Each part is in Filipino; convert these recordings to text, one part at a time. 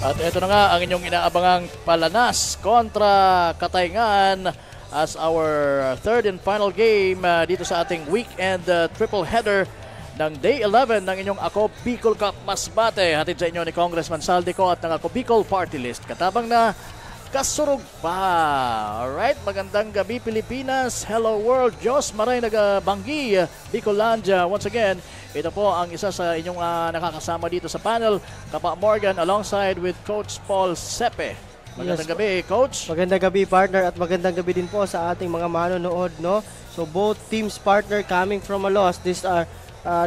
At ito na nga ang inyong inaabangang Palanas kontra Katayngan as our third and final game dito sa ating weekend triple header ng Day 11 ng inyong Ako Bicol Cup Masbate. Hatid sa inyo ni Congressman Saldico at ng Ako Bicol Party List. Katabang na kasurog pa. Alright, magandang gabi Pilipinas. Hello world. Diyos maray nagabanggi. Bicolandia once again. Ito po ang isa sa inyong nakakasama dito sa panel, Kapa Morgan alongside with Coach Paul Sepe. Magandang gabi, Coach. Magandang gabi, partner, at magandang gabi din po sa ating mga manonood, no? So both teams, partner, coming from a loss. These are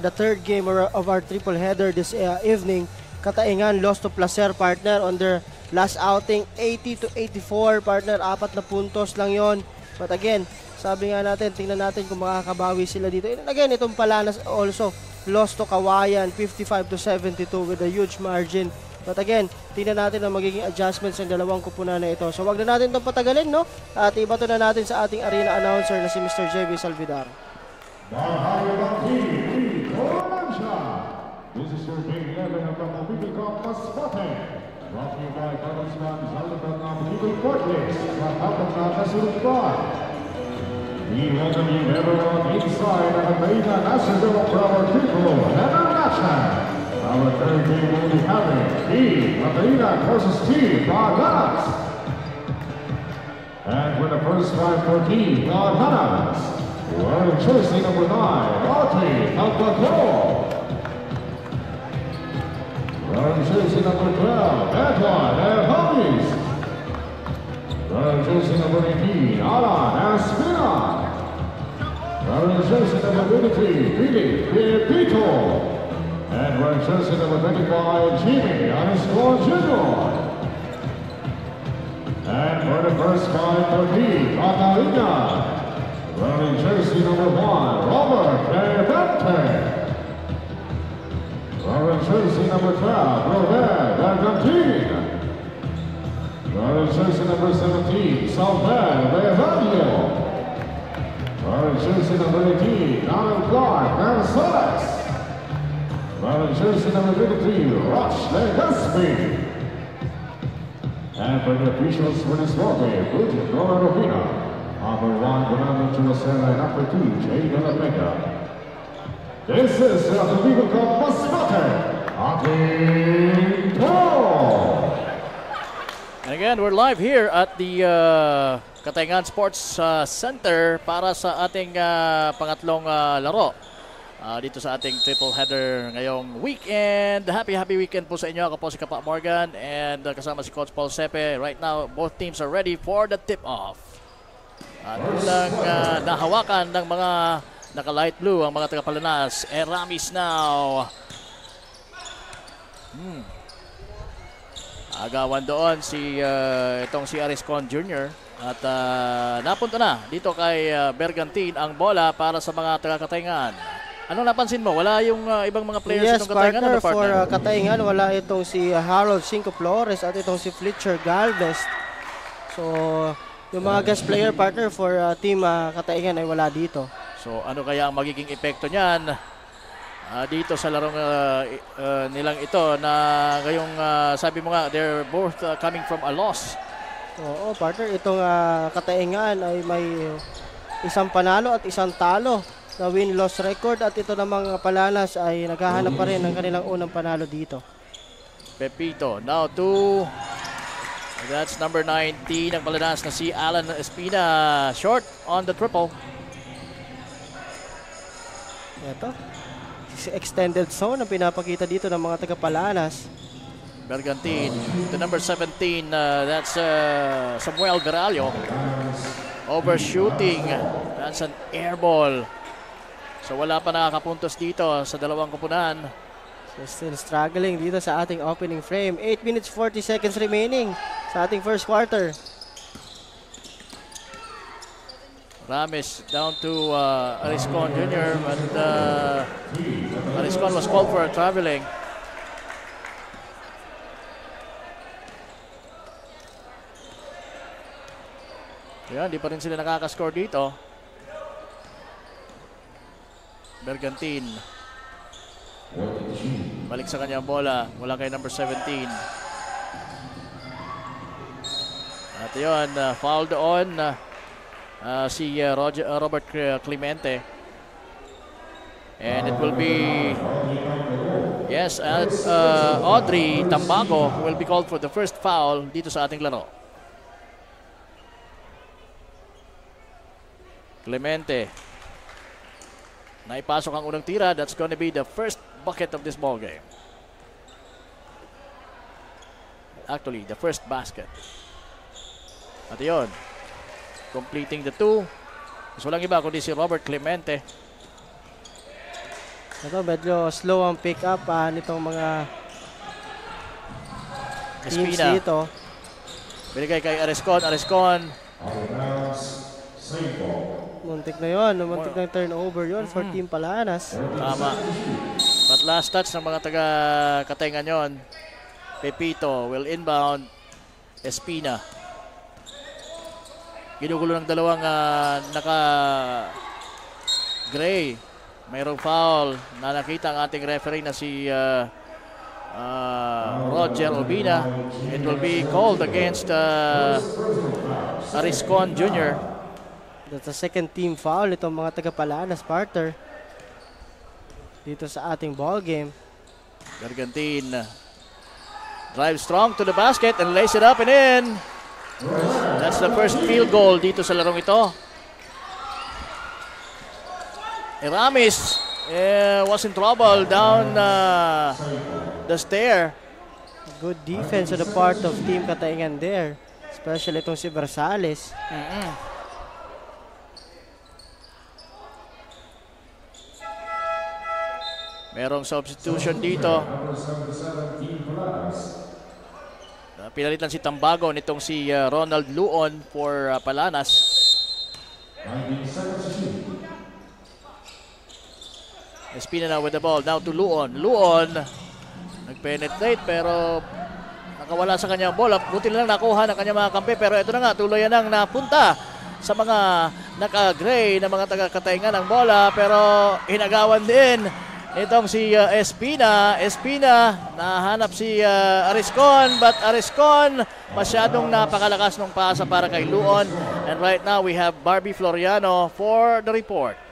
the third game of our triple header this evening. Katayngan lost to Placer, partner, on their last outing, 80-84, partner. 4 na puntos lang yon. But again, sabi nga natin, tingnan natin kung makakabawi sila dito. And again, itong Palanas also lost to Kawayan 55-72 with a huge margin. But again, tingnan natin ang magiging adjustments ng dalawang kupunan na ito. So wag na natin itong patagalin, no? At ibato na natin sa ating arena announcer na si Mr. JV Salvidar. This is your game 11 of the Bicol Cup Masbate. Brought to you by Congressman Saldico ng Bicol Party List. Matapos na kasunod pa. We welcome you everyone inside of the Marina National for our triple header match. Our third game will be having Team Marina versus Team Palanas. And for the first time for Team Palanas, we're in jersey number 9, Audrey Alpacol. We're in jersey number 12, Edwin Hermes. We're in jersey number 18, Alan Espina. We're in jersey number 23, Billy Pepito. And we're in jersey number 25, Jimmy Aniscon Jr. And for the first time for Team Catalina, we're in jersey number 1, Robert Devante. We're in jersey number 12, Robert Argentine. We're in jersey number 17, Salvador Revalio. We're in jersey number 18, Alan Clark Gonzalez. We're in jersey number 23, Rush Legaspi. And for the officials for this ball game, Bridget Nora Rovina. Number 1, Fernando Churrasera, and number 2, Jay De La Vega. This is the Bicol Cup Masbate. And again, we're live here at the Katayngan Sports Center para sa ating pangatlong laro. Dito sa ating triple header ngayong weekend. Happy weekend po sa inyo. Ako po si Kapa Morgan and kasama si Coach Paul Sepe. Right now, both teams are ready for the tip-off. At unang nahawakan ng mga naka-light blue ang mga taga-Palanas. Eramis now. Agawan doon itong si Ariscon Jr. At napunta na dito kay Bergantin ang bola para sa mga taga-Katayngan. Anong napansin mo? Wala yung ibang mga players ng Katayngan? Yes, partner, for Katayngan, wala itong si Harold Cinco Flores at itong si Fletcher Galvez. So, yung mga guest player, partner, for team Katayngan ay wala dito. So, ano kaya ang magiging epekto niyan dito sa larong nilang ito na ngayong sabi mo nga, they're both coming from a loss. Oo, partner, itong Katayngan ay may isang panalo at isang talo na win-loss record at ito namang Palanas ay naghahanap pa rin ng kanilang unang panalo dito. Pepito, now to that's number 19 ng Palanas na si Alan Espina, short on the triple. Ito, extended zone ang pinapakita dito ng mga taga-Palanas. Bergantin, the number 17, that's Samuel Garalio. Overshooting, that's an air ball. So wala pa nakakapuntos dito sa dalawang kupunan. So still struggling dito sa ating opening frame. 8 minutes 40 seconds remaining sa ating first quarter. Ramis down to Ariscon Jr. And Ariscon was called for a traveling. Yan, di pa rin sila nakakascore dito. Bergantin. Balik sa kanya ang bola. Wala kay number 17. yun, foul doon si Robert Clemente. And it will be, yes, Audrey Tambago will be called for the first foul dito sa ating laro. Clemente. Naipasok ang unang tira. That's going to be the first bucket of this ball game. Actually, the first basket. At yun, completing the two. So walang iba kundi si Robert Clemente. Ito, medyo slow ang pick up nitong mga teams Espina. dito. Binigay kay Arescon. Arescon. Muntik na yun. Muntik na yung turnover yun for Team Palanas. Tama. But last touch ng mga taga-Katengan yon. Pepito will inbound. Espina. Ginugulo ng dalawang naka-gray. Mayroong foul na nakita ang ating referee na si Roger Obina. It will be called against Ariscon Jr. That's a second team foul itong mga taga-Palanas partner dito sa ating ball game. Gargantin drive strong to the basket and lays it up and in. That's the first field goal dito sa larong ito. Eramis was in trouble down the stair. Good defense on the part of Team Kataingan there. Especially itong si Versales. Merong substitution dito. Pinalitan si Tambago nitong si Ronald Luon for Palanas. Espina now with the ball. Now to Luon. Luon nag-penetrate pero nakawala sa kanyang bola. Buti lang nakuha ng kanyang mga kampi. Pero ito na nga, tuloy ang napunta sa mga naka-gray na mga taga-Kataingan ng bola. Pero hinagawan din itong si Espina. Espina, nahanap si Ariscon, but Ariscon masyadong napakalakas ng pasa para kay Luon. And right now we have Barbie Floriano for the report.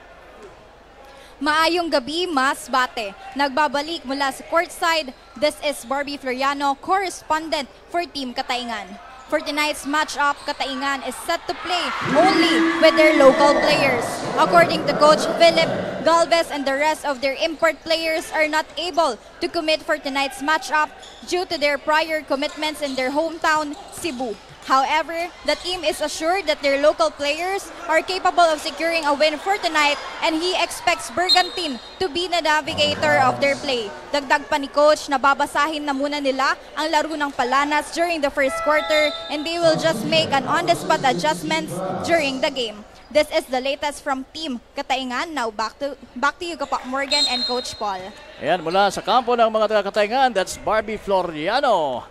Maayong gabi, Masbate. Nagbabalik mula sa courtside. This is Barbie Floriano, correspondent for Team Kataingan. For tonight's matchup, Kataingan is set to play only with their local players. According to Coach Philip Galvez and the rest of their import players are not able to commit for tonight's matchup due to their prior commitments in their hometown, Cebu. However, the team is assured that their local players are capable of securing a win for tonight and he expects Bergantin to be the navigator of their play. Dagdag pa ni Coach na babasahin na muna nila ang laro ng Palanas during the first quarter and they will just make an on-the-spot adjustments during the game. This is the latest from Team Kataingan. Now back to you, Kapak Morgan and Coach Paul. Ayan, mula sa kampo ng mga taga-Kataingan, that's Barbie Floriano.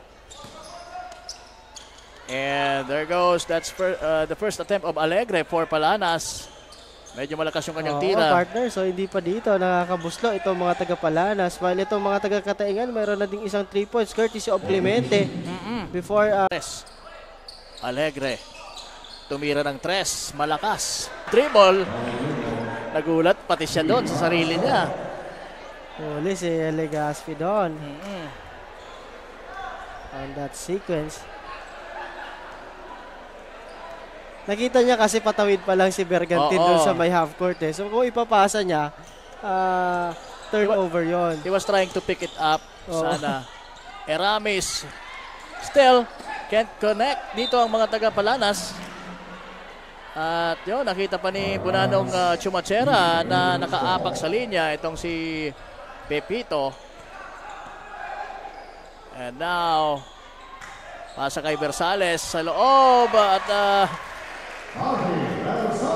And there goes, that's the first attempt of Alegre for Palanas. Medyo malakas yung kanyang tira. Partner, so hindi pa dito nakakabuslo itong mga taga-Palanas. While itong mga taga-Kataingan, mayroon na ding isang 3 points courtesy of Clemente. Before Alegre tumira ng 3, malakas. Dribble. Nagulat pati siya doon sa sarili niya. Huli si Legaspi doon. On that sequence. Nakita niya kasi patawid pa lang si Bergantin doon sa may half court eh. So kung ipapasa niya, turnover yon. He was trying to pick it up. Sana. Eramis still can't connect dito ang mga taga-Palanas. At yun, nakita pa ni Bunanong Chumachera na nakaapak sa linya itong si Pepito. And now, pasa kay Versales sa loob at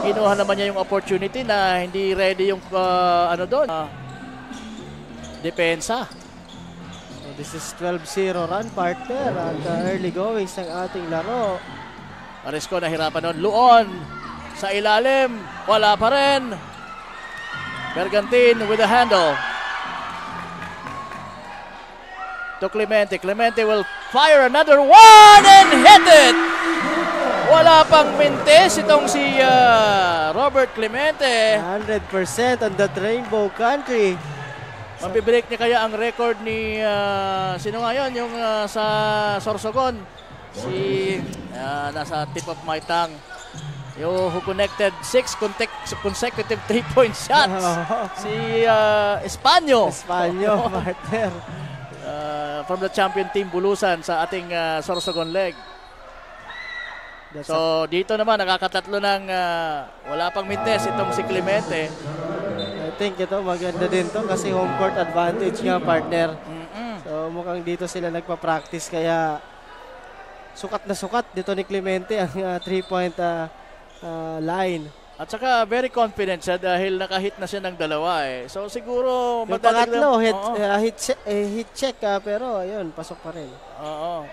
kinuha naman niya yung opportunity na hindi ready yung depensa. So this is 12-0 run partner at early goings ng ating laro. Arisco nahirapan nun. Luon sa ilalim. Wala pa rin. Bergantin with the handle. To Clemente. Clemente will fire another one and hit it! wala pang mintes itong si Robert Clemente. 100% on that Rainbow Country. Mabibreak niya kaya ang record ni sino nga yun? Yung sa Sorsogon. Si nasa tip of my tongue. Yung who connected 6 consecutive 3-point shots. Si Espanyo. Espanyo, partner. From the champion team Bulusan sa ating Sorsogon leg. So dito naman nakakatatlo ng wala pang mintes itong si Clemente. I think ito maganda din to kasi home court advantage nga, partner. So mukhang dito sila nagpa-practice kaya sukat na sukat dito ni Clemente ang 3-point line. At saka very confident siya dahil nakahit na siya ng dalawa eh. So siguro Yung pangatlo, hit check pero ayun, pasok pa rin.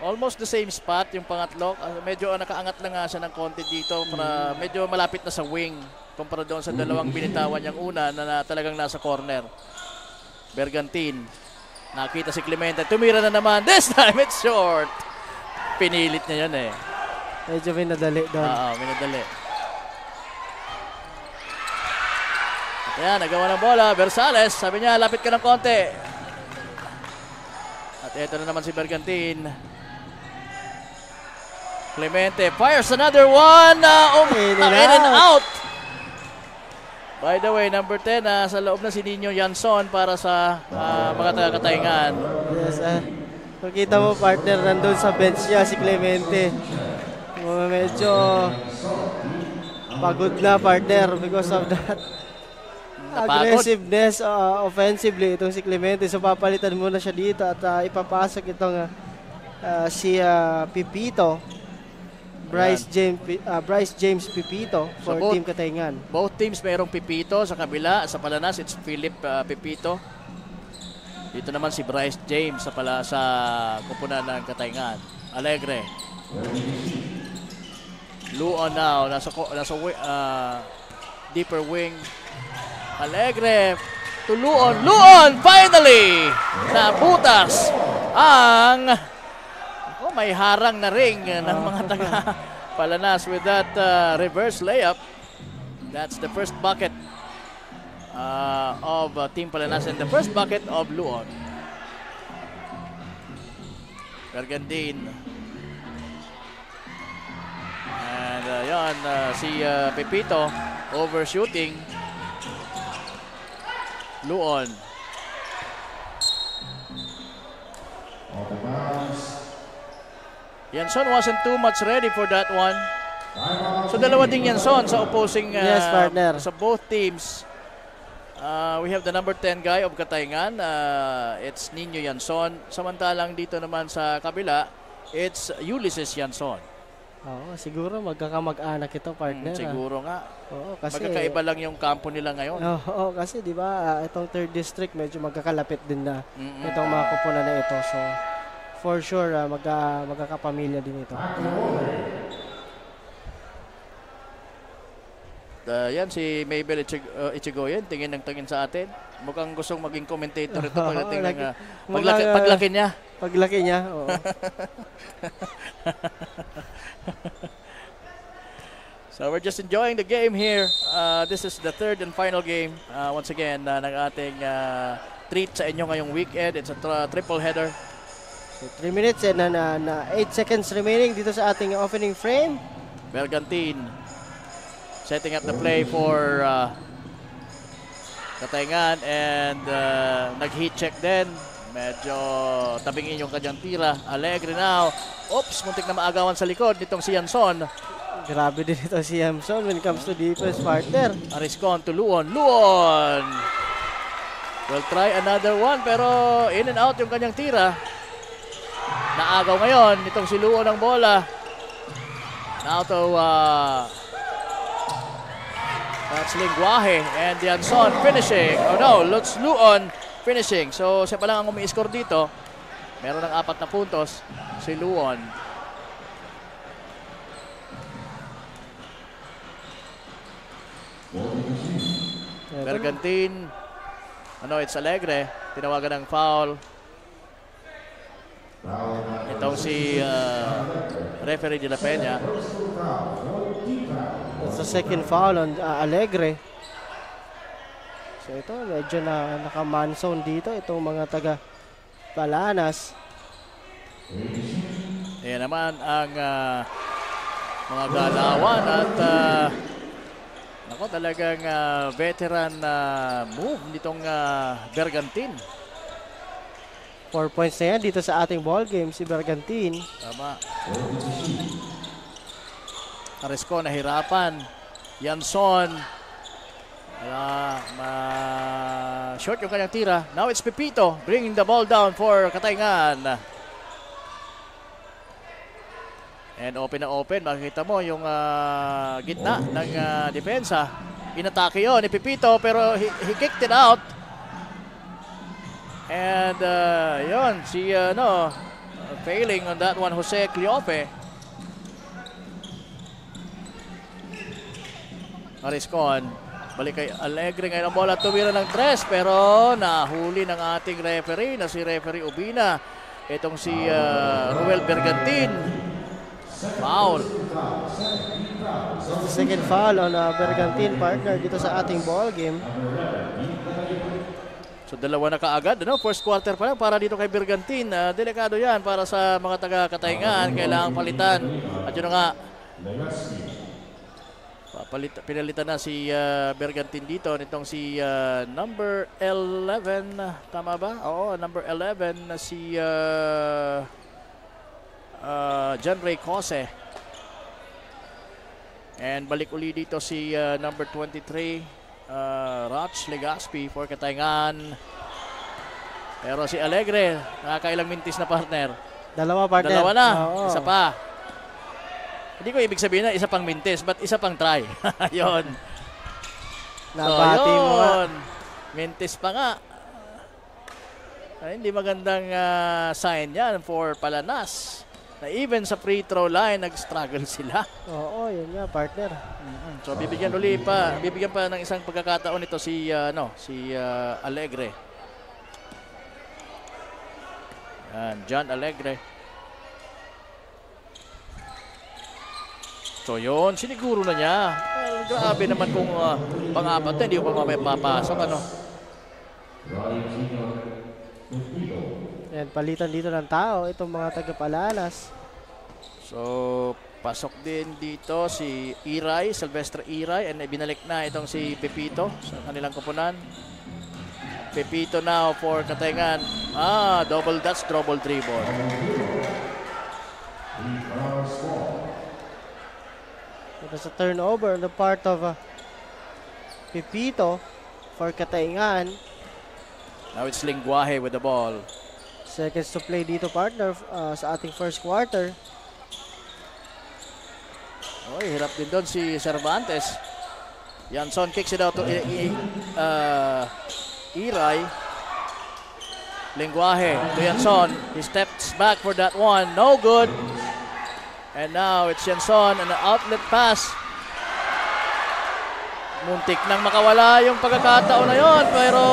Almost the same spot yung pangatlo. Medyo nakaangat lang nga siya ng konti dito para medyo malapit na sa wing kumpara doon sa dalawang binitawan niyang una na talagang nasa corner. Bergantin. Nakita si Clemente. Tumira na naman. This time it's short. Pinilit niya yan eh. Medyo minadali doon. Minadali. Ayan, nagawa ng bola. Versales, sabi niya, lapit ka ng konti. At ito na naman si Bergantin. Clemente fires another one. In and out. By the way, number 10, sa loob na si Nino Yanson para sa mga taga-Katayngan. Yes, makita mo, partner, nandun sa bench niya si Clemente. Medyo pagod na, partner, because of that. Aggressiveness offensively itong si Clemente. So papalitan muna siya dito at ipapasok itong si Pipito. Bryce James Pipito for Team Katayngan. Both teams mayroong Pipito sa kabila. Sa Palanas, it's Philip Pipito. Dito naman si Bryce James sa kupunan ng Katayngan. Alegre. Luon now. Nasa deeper wing. Alegre to Luon. Luon finally nabutas ang may harang na ring ng mga taga Palanas with that reverse layup. That's the first bucket of Team Palanas and the first bucket of Luon. Bergantin. And yan si Pepito overshooting. Luon. Yanson wasn't too much ready for that one. So dalawa ding Yanson sa opposing yes, partner. Sa both teams. We have the number 10 guy of Katayngan. It's Nino Yanson. Samantalang dito naman sa kabila, it's Ulysses Yanson. Siguro magkakamag-anak ito, partner. Siguro nga. Kasi magkakaiba lang yung kampo nila ngayon. Kasi di ba itong 3rd district medyo magkakalapit din na itong mga kupunan na ito. So for sure magkakapamilya din ito. Yan si Mabel Ichigoyen, tingin ng tingin sa atin. Mukhang gustong maging commentator ito pagdating ng paglaki niya. Paglaki niya, oo. So we're just enjoying the game here. This is the 3rd and final game. Once again, ng ating treat sa inyo ngayong weekend. It's a triple header. So 3 minutes and 8 seconds remaining dito sa ating opening frame. Bergantin setting up the play for Katayngan and nag-heat check din. Medyo tabingin yung kanyang tira. Alegre now. Oops, muntik na maagawan sa likod nitong si Yanson. Grabe din ito si Yanson when it comes to defense, partner. Ariscon to Luon. Luon! Will try another one pero in and out yung kanyang tira. Naagaw ngayon nitong si Luon ang bola. Now to that's Linguaje and Yanson finishing. Oh no, Lutz Luon finishing. So siya pa lang ang umi-score dito. Meron ng 4 na puntos si Luon. Bergantin. It's Alegre. Tinawagan ng foul. Itong si referee de la Peña. That's the second foul on Alegre. So ito, medyo naka-man-zone dito itong mga taga Palanas. Ayan naman ang mga galawan at talagang veteran move nitong Bergantin. 4 points na yan dito sa ating ball game, si Bergantin. Tama. Carisco nahirapan. Yanson. Short yung kanyang tira. Now it's Pepito bringing the ball down for Katayngan. And open na open. Makikita mo yung gitna ng depensa. Inatake yun ni Pepito pero he kicked it out. And yun, si failing on that one, Jose Cleofe. Mariscon, balik kay Alegre ngayon ang bola, tumira ng tres pero nahuli ng ating referee na si referee Ubina. Itong si Ruel Bergantin. Foul. Second foul on Bergantin, partner, dito sa ating ball game. So dalawa na kaagad, first quarter pa lang para dito kay Bergantin. Delikado yan para sa mga taga-Katayngan. Kailangang palitan. At yun na nga, pinalitan na si Bergantin dito. Nitong si number 11, tama ba? Oo, number 11 na si John Ray Cose. And balik uli dito si number 23, Roch Legaspi for Katayngan. Pero si Alegre, nakakailang mintis na partner. Dalawa, partner. Dalawa na, Oo. isa pa. Hindi ko ibig sabihin na isa pang mintis, but isa pang try. Yun. Nabati mo nga. Mintis pa nga. Ay, hindi magandang sign yan for Palanas. Na even sa free throw line, nag-struggle sila. Oo, yun nga, partner. So bibigyan pa ng isang pagkakataon ito si Alegre. Yan, John Alegre. So yun, siniguro na niya. Grabe naman kung pang-apat na, hindi ko pa mamaya papasok, Yan, palitan dito ng tao, itong mga taga-Palanas. So, pasok din dito si Iray, Silvestre Iray, and binalik na itong si Pepito sa kanilang kupunan. Pepito now for Katayngan. Double dribble. It was a turnover on the part of Pepito for Katayngan. Now it's Linguaje with the ball. Seconds to play dito, partner, sa ating first quarter. Hirap din doon si Cervantes. Yanson kicks it out to Iray. Linguaje to Yanson. He steps back for that one. No good. And now it's Yanson and an outlet pass. Muntik nang makawala yung pagkakataon na yon, pero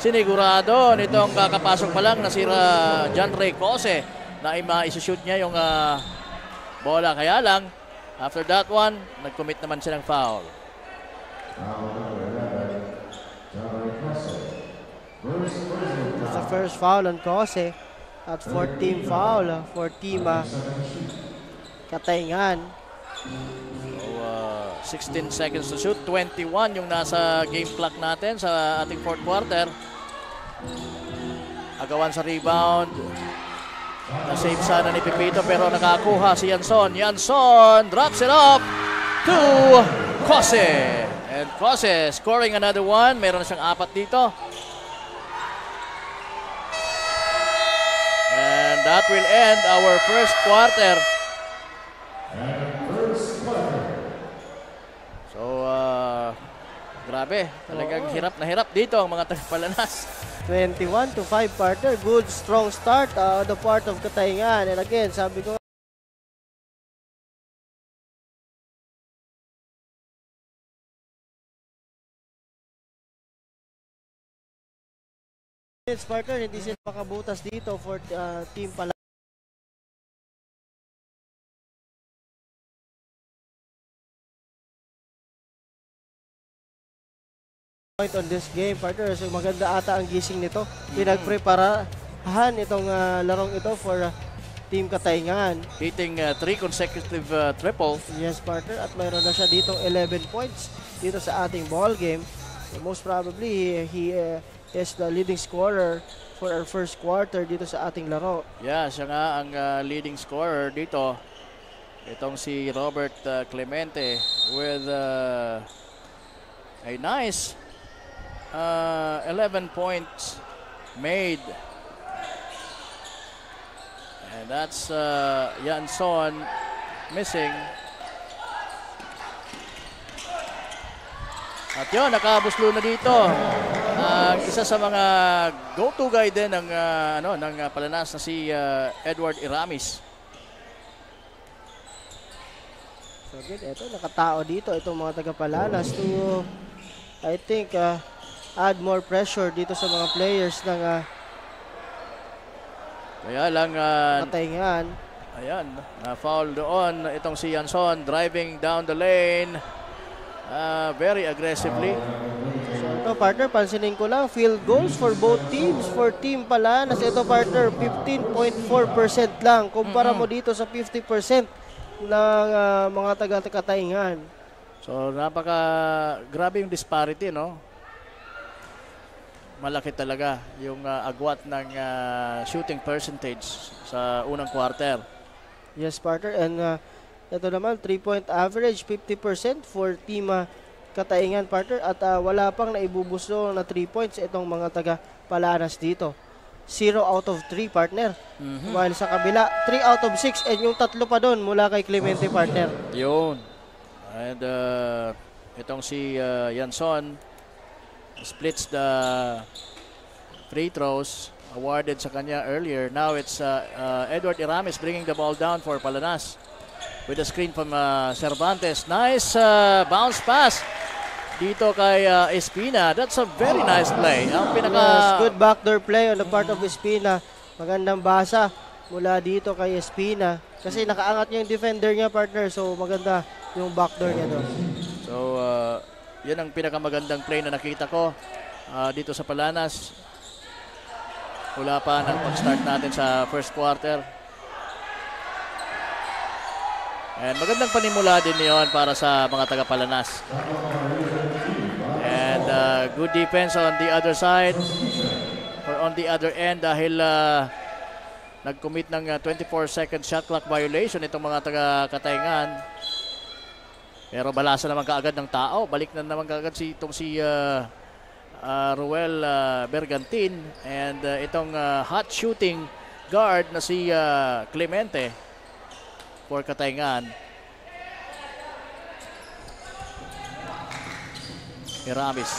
sinigurado nitong kakapasok pa lang nasira John Ray Cose na ma-shoot niya yung bola. Kaya lang, after that one, nag-commit naman siya ng foul. That's the first foul on Cose at 14 foul for team Katayngan. So, 16 seconds to shoot. 21 yung nasa game clock natin sa ating fourth quarter. Agawan sa rebound. Na-save sana ni Pepito pero nakakuha si Yanson. Yanson drops it off to Cose. And Cose scoring another one. Meron na siyang 4 dito. And that will end our first quarter. So, grabe. Talagang hirap na hirap dito ang mga taga-Palanas. 21-5, partner. Good, strong start on the part of Katayngan. And again, sabi ko, partner, hindi sila makabutas dito for team Palanas. point on this game, partner. So maganda ata ang gising nito. Pinagpreparahan itong larong ito for Team Katayngan. Hitting 3 consecutive triple. Yes, partner. At mayroon na siya ditong 11 points dito sa ating ball game. So most probably, he is the leading scorer for our first quarter dito sa ating laro. Yeah, siya nga ang leading scorer dito. Itong si Robert Clemente with a nice 11 points made. And that's Yanson missing. At yun, nakabuslo na dito. Isa sa mga go-to guy din ng Palanas na si Edward Iramis. So good, eto nakatao dito itong mga taga-Palanas to I think add more pressure dito sa mga players ng Kaya lang Katayngan. ayan, na-foul doon itong si Yanson driving down the lane very aggressively. So ito partner, pansinin ko lang, field goals for both teams. For Team Palanas, ito partner, 15.4% lang. Kumpara mo dito sa 50% ng mga taga-Katayngan. So grabe yung disparity, no? Malaki talaga yung agwat ng shooting percentage sa unang quarter. Yes, partner. And ito naman, 3-point average, 50% for Team Katayngan, partner. At wala pang naibubuso na 3 points itong mga taga-Palanas dito. 0 out of 3, partner. While sa kabila, 3 out of 6. And yung tatlo pa doon mula kay Clemente, partner. Yun. And itong si Yanson splits the free throws awarded sa kanya earlier. Now it's Edward Iramis bringing the ball down for Palanas with a screen from Cervantes. Nice bounce pass dito kay Espina. That's a very nice play. Ang Yes, good backdoor play on the part of Espina. Magandang basa mula dito kay Espina. Kasi nakaangat niya yung defender niya, partner. So maganda yung backdoor niya doon. So yan ang pinakamagandang play na nakita ko dito sa Palanas. Wala pa ng pag-start natin sa first quarter. And magandang panimula din yon para sa mga taga-Palanas. And good defense on the other side or on the other end dahil nag-commit ng 24-second shot clock violation itong mga taga-Katayngan. Pero balasa naman kaagad ng tao. Balik na naman kaagad si Ruel Bergantin and itong hot shooting guard na si Clemente for Katayngan. Iramis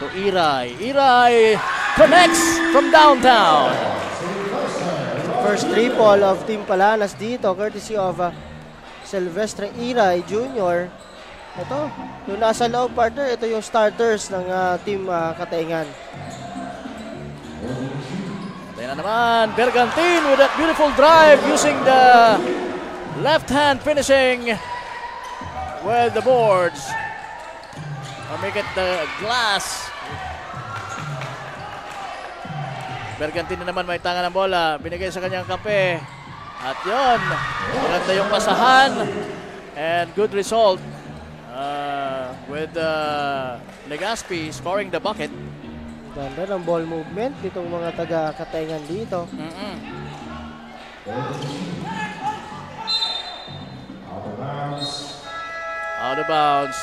to Iray. Iray connects from downtown. First triple of Team Palanas dito, courtesy of Silvestre Iray Jr. Ito, yung nasa loob, partner, ito yung starters ng Team Katayngan. Tayo na naman, Bergantin with that beautiful drive using the left hand finishing with the boards. Or make it the glass. Bergantin na naman may tanga ng bola. Binigay sa kanyang kampe. At yun, maganda yung pasahan. And good result with Legaspi scoring the bucket. Ganda ng ball movement nitong mga taga-Katayngan dito. Out of bounds.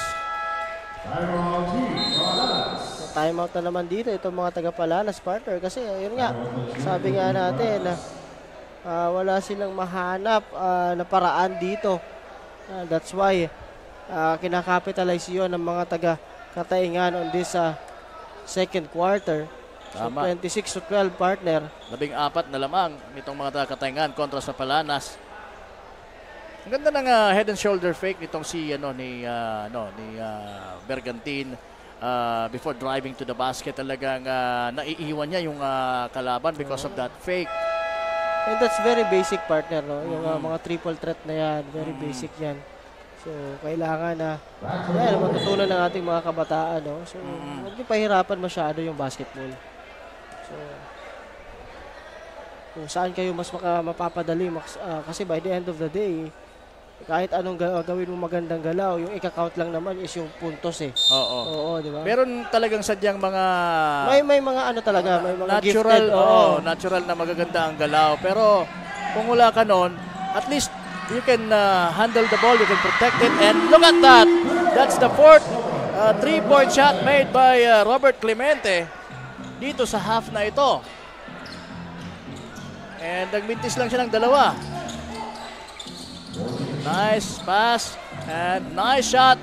Timeout na naman dito itong mga taga-Palanas, partner. Kasi yun nga, sabi nga natin na wala silang mahanap na paraan dito. That's why kinakapitalize yun ng mga taga-Katayngan on this second quarter. Tama. So 26-12, partner. 14 na lamang nitong mga taga-Katayngan kontra sa Palanas. Ang ganda ng head and shoulder fake nitong si Bergantin before driving to the basket. Talagang naiiwan niya yung kalaban because of that fake. And that's very basic, partner, no? Yung mga triple threat na yan, very basic yan. So, kailangan na matutunan ng ating mga kabataan, no? So, huwag niyo pahirapan masyado yung basketball. So, kung saan kayo mas mapapadali, kasi by the end of the day, kahit anong gawin mo magandang galaw, yung ika-count lang naman is yung puntos eh. Oo. Oo, di ba? Meron talagang sadyang mga May mga ano talaga, may mga natural, gifted. natural na magaganda ang galaw. Pero kung wala ka nun, at least you can handle the ball, you can protect it, and look at that! That's the fourth 3-point shot made by Robert Clemente dito sa half na ito. And nagmintis lang siya ng dalawa. Nice pass and nice shot.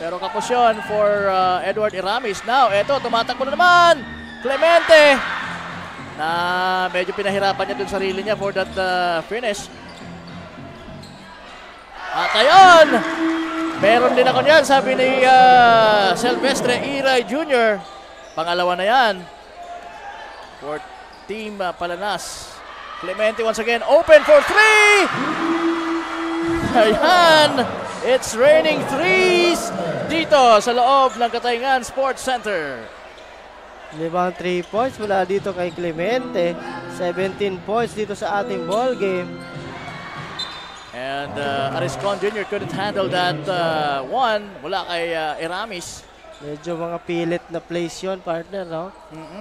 Pero kapos yun for Edward Iramis. Now, eto, tumatakbo na naman. Clemente. Na medyo pinahirapan niya dun sarili niya for that finish. At ayun! Meron din ako niyan, sabi ni Silvestre Iray Jr. Pangalawa na yan. For Team Palanas. Clemente once again, open for three! Ayan! It's raining threes dito sa loob ng Katayngan Sports Center. 5 3 points mula dito kay Clemente. 17 points dito sa ating ball game. And Ariscon Jr. couldn't handle that one mula kay Iramis. Medyo mga pilit na plays yun, partner, no?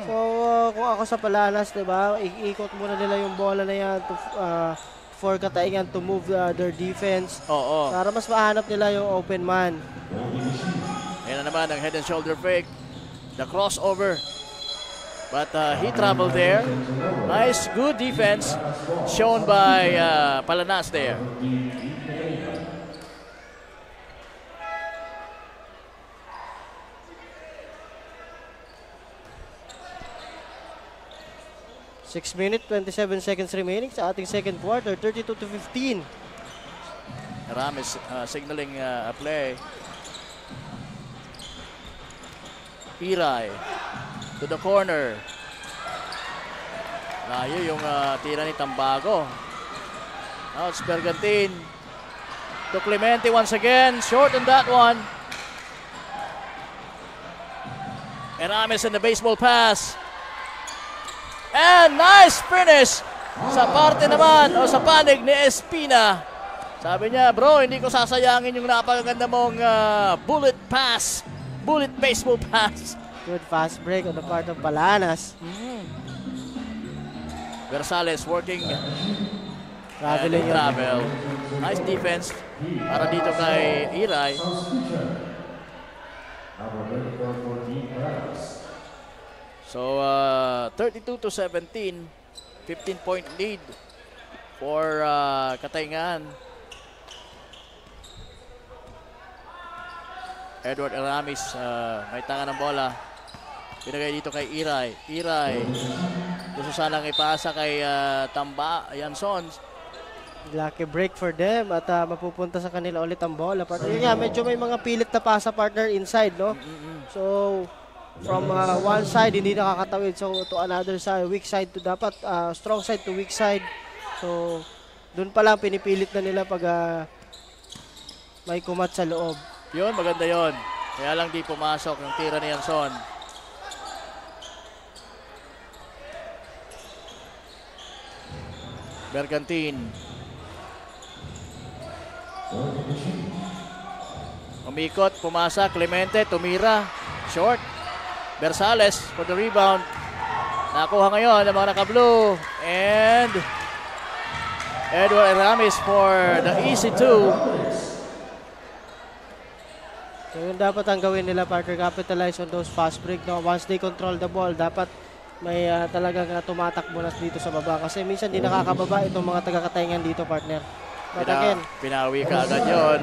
So, kung ako sa Palanas, diba, iikot muna nila yung bola na yan for Katayngan to move their defense. Oo. Para mas mahanap nila yung open man. Ayan na naman ang head and shoulder fake. The crossover. But he traveled there. Nice, good defense shown by Palanas there. Six minutes, 27 seconds remaining sa ating second quarter, 32-15. Ramis signaling a play. Piray to the corner. Layo yung tira ni Tambago. Now it's Bergantin to Clemente once again. Short on that one. And Ramis in the baseball pass. And nice finish sa parte naman o sa panig ni Espina. Sabi niya, bro, hindi ko sasayangin yung napakaganda mong bullet pass. Bullet baseball pass. Good fast break on the part of Palanas. Versales working. Traveling yun. Travel. Nice defense para dito kay Iray. So, 32-17. 15-point lead for Katayngan. Edward Iramis may tanga ng bola. Pinagay dito kay Iray. Iray. Gusto sanang ipasa kay Tamba Yanson. Lucky break for them at mapupunta sa kanila ulit ang bola. Partner, yun nga, medyo may mga pilit na pasa, partner, inside, no? So, from one side, hindi nakakatawid. So, to another side, weak side to dapat, strong side to weak side. So, dun pa lang pinipilit na nila pag may kumat sa loob. Yun, maganda yun. Kaya lang di pumasok yung tira ni Yanson. Bergantin. Umikot, pumasa, Clemente, tumira. Short. Versales for the rebound. Nakuha ngayon ng mga naka-blue. And Edward Iramis for the easy two. So, yun dapat ang gawin nila, partner, capitalize on those fast break. No? Once they control the ball, dapat may talagang tumatakbo na dito sa baba. Kasi minsan di nakakababa itong mga taga-Katayngan dito, partner. But again, pinawi ka agad yun.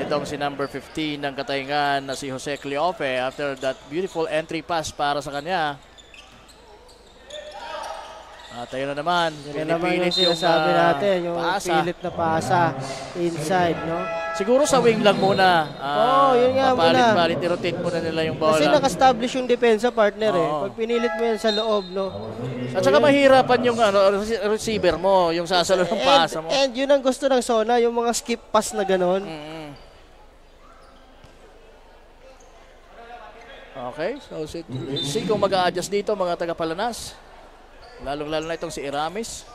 Itong si number 15 ng Katayngan na si Jose Cleofe after that beautiful entry pass para sa kanya. At ayun na naman. Yun na naman yung sinasabi natin, yung pilit na pasa inside, no? Siguro sa wing lang muna. Yun nga muna. Palit, i-rotate muna nila yung bola. Kasi naka-establish yung depensa, partner, eh. Pag pinilit mo yan sa loob, no? At saka mahirapan yung receiver mo, yung sasalo ng pasa mo. And yun ang gusto ng Sona, yung mga skip pass na gano'n. Okay, so si kung mag-a-adjust dito mga taga-Palanas. Lalong-lalo na itong si Iramis.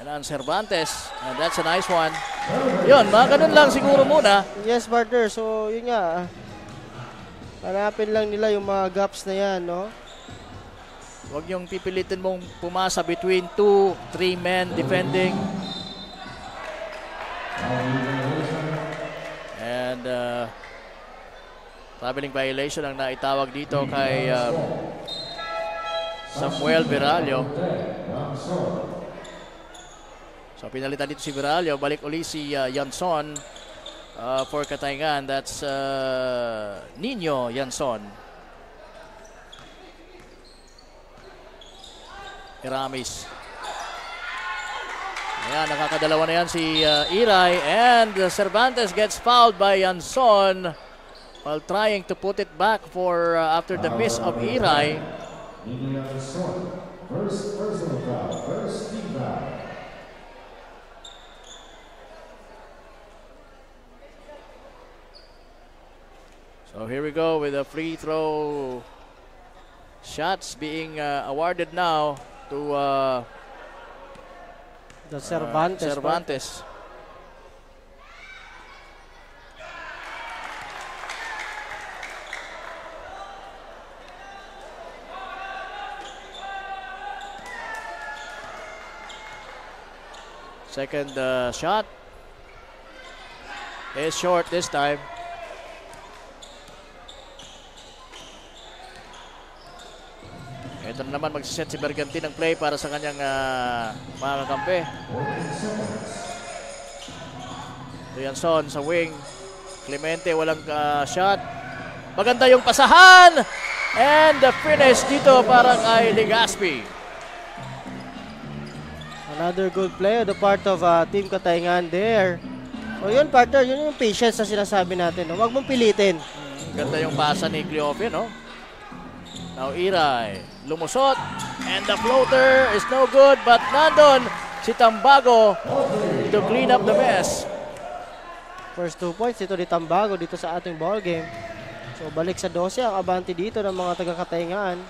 Yan ang Cervantes. And that's a nice one. Yun, mga ganun lang siguro muna. Yes, partner. So, yun nga. Hanapin lang nila yung mga gaps na yan, no? Huwag yung pipilitin mong pumasa between 2-3 men defending. And traveling violation ang naitawag dito kay Samuel Viralio. So pinalitan dito si Viralio, balik uli si Yanson for Katayngan. That's Nino Yanson. Iramis. Ayan, nakakadalawa na yan si Iray, and Cervantes gets fouled by Yanson while trying to put it back for after the miss of Iray. First personal foul, first team foul. So here we go with the free throw shots being awarded now to The Cervantes. Cervantes. Second shot is short this time. Ito na naman magsiset si Bergantin ng play para sa kanyang mga kakampi. Yanson sa wing. Clemente walang shot. Maganda yung pasahan. And the finish dito para kay Legaspi. Another good play on the part of Team Katayngan there. So yun, partner, yun yung patience na sinasabi natin. No? Huwag mong pilitin. Ganda yung pasa ni Cleofe, no? Now Iray, lumusot, and the floater is no good, but nandun si Tambago to clean up the mess. First 2 points dito ni Tambago dito sa ating ball game. So balik sa 12 ang abante dito ng mga taga-Katayngan.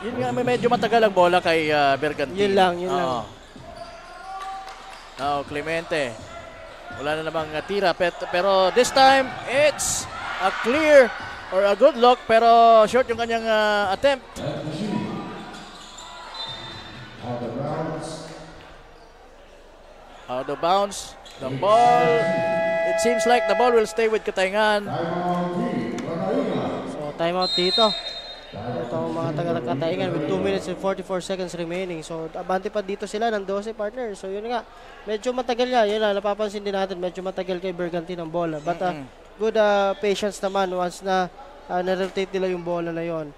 Yun nga, medyo matagal ang bola kay Bergantin. Yun lang, yun lang. Now Clemente, wala na namang tira, pero this time it's a clear or a good look, pero short yung kanyang attempt. Out of bounds. The ball, it seems like the ball will stay with Katayngan. So timeout dito. Ito ang mga taga-Katayngan with 2 minutes and 44 seconds remaining. So abante pa dito sila ng 12 partner. So yun nga, medyo matagal nga. Yun na, napapansin din natin, medyo matagal kay Bergantin ang bola. But good patience naman once na na-rotate nila yung bola na yon.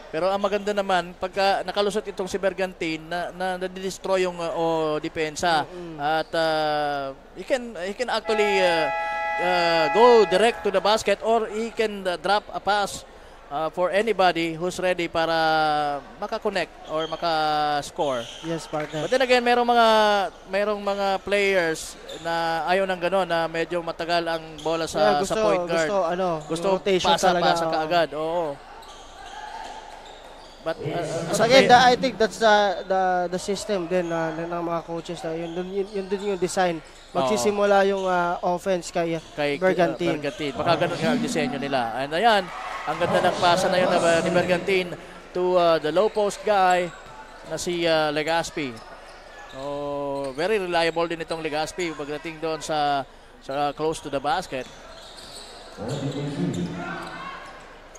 Pero ang maganda naman, pagka nakalusot itong si Bergantin, na destroy yung depensa. At he can actually go direct to the basket, or he can drop a pass for anybody who's ready para makakonect or maka-score. Yes, partner. But then again, merong mga players na ayaw ng gano'n, na medyo matagal ang bola sa point guard. Gusto pasa kaagad. Oo. But again, I think that's the system din ng mga coaches na yun din yung design. Magsisimula yung offense kay Bergantin. Baka ganun nga ang disenyo nila. And ayan, ang ganda ng pasa na yun ni Bergantin to the low post guy na si Legaspi. So, very reliable din itong Legaspi pagdating doon sa close to the basket.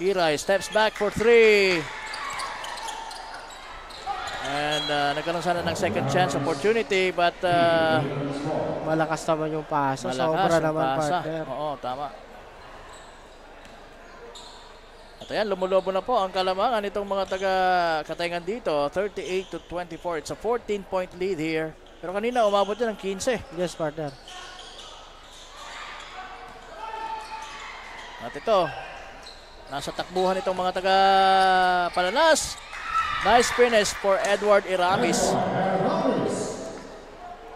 Iray steps back for 3. And nagkaroon sana ng second chance opportunity, but malakas naman yung pasa. Sobra naman, partner. Oo, tama. At ayan, lumulobo na po ang kalamangan itong mga taga-Katayngan dito. 38-24. It's a 14-point lead here. Pero kanina umabot yan ng 15. Yes, partner. At ito, nasa takbuhan itong mga taga-Palanas. Nice finish for Edward Iramis.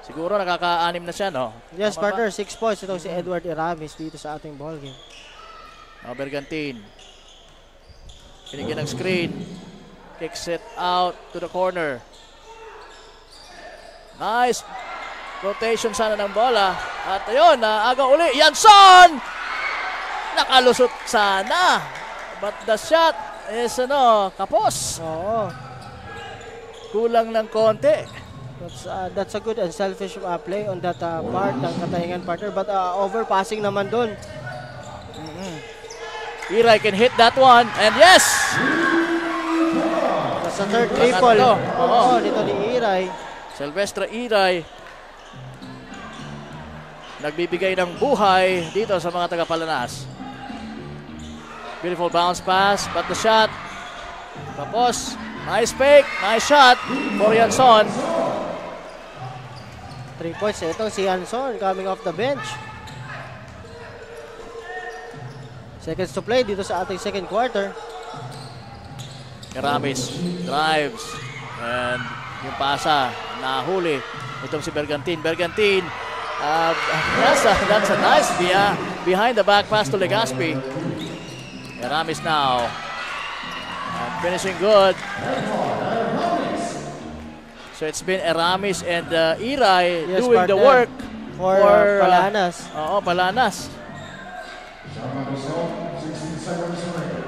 Si Siguro nakaka-anim na siya, no? Yes, Tama ba? partner, 6 points. Itong si Edward Iramis dito sa ating ballgame. Bergantin. Binigyan ng screen. Kicks it out to the corner. Nice rotation sana ng bola. At ayun, aga uli. Yanson! Nakalusot sana. But the shot is kapos. Oo. Kulang ng konti. That's a good and selfish play on that part ng Katayngan, partner. But overpassing naman dun. Iray can hit that one. And yes! That's a third triple. Oo, dito ni Iray. Silvestre Iray. Nagbibigay ng buhay dito sa mga taga-Palanas. Beautiful bounce pass, but the shot. Tapos, nice fake, nice shot for Yanson. 3 points. Ito si Yanson coming off the bench. Seconds to play dito sa ating second quarter. Iramis drives. And yung pasa, nahuli. Itong si Bergantin. Bergantin, that's a nice behind the back pass to Legaspi. Iramis now. And finishing good. So it's been Iramis and Iray doing the partner. work For Palanas. Oo, Palanas. Shot number 16 seconds remaining.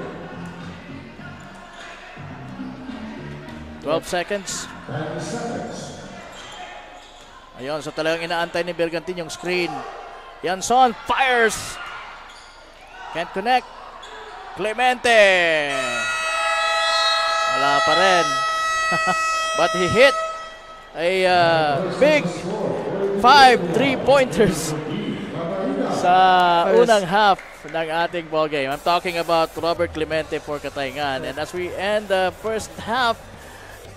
12 seconds. 10 seconds. Ayun, so talagang inaantay ni Bergantin yung screen. Yanson fires. Can't connect. Clemente. Wala pa rin. But he hit a big 5 3-pointers sa unang half ng ating ball game. I'm talking about Robert Clemente for Katayngan. And as we end the first half,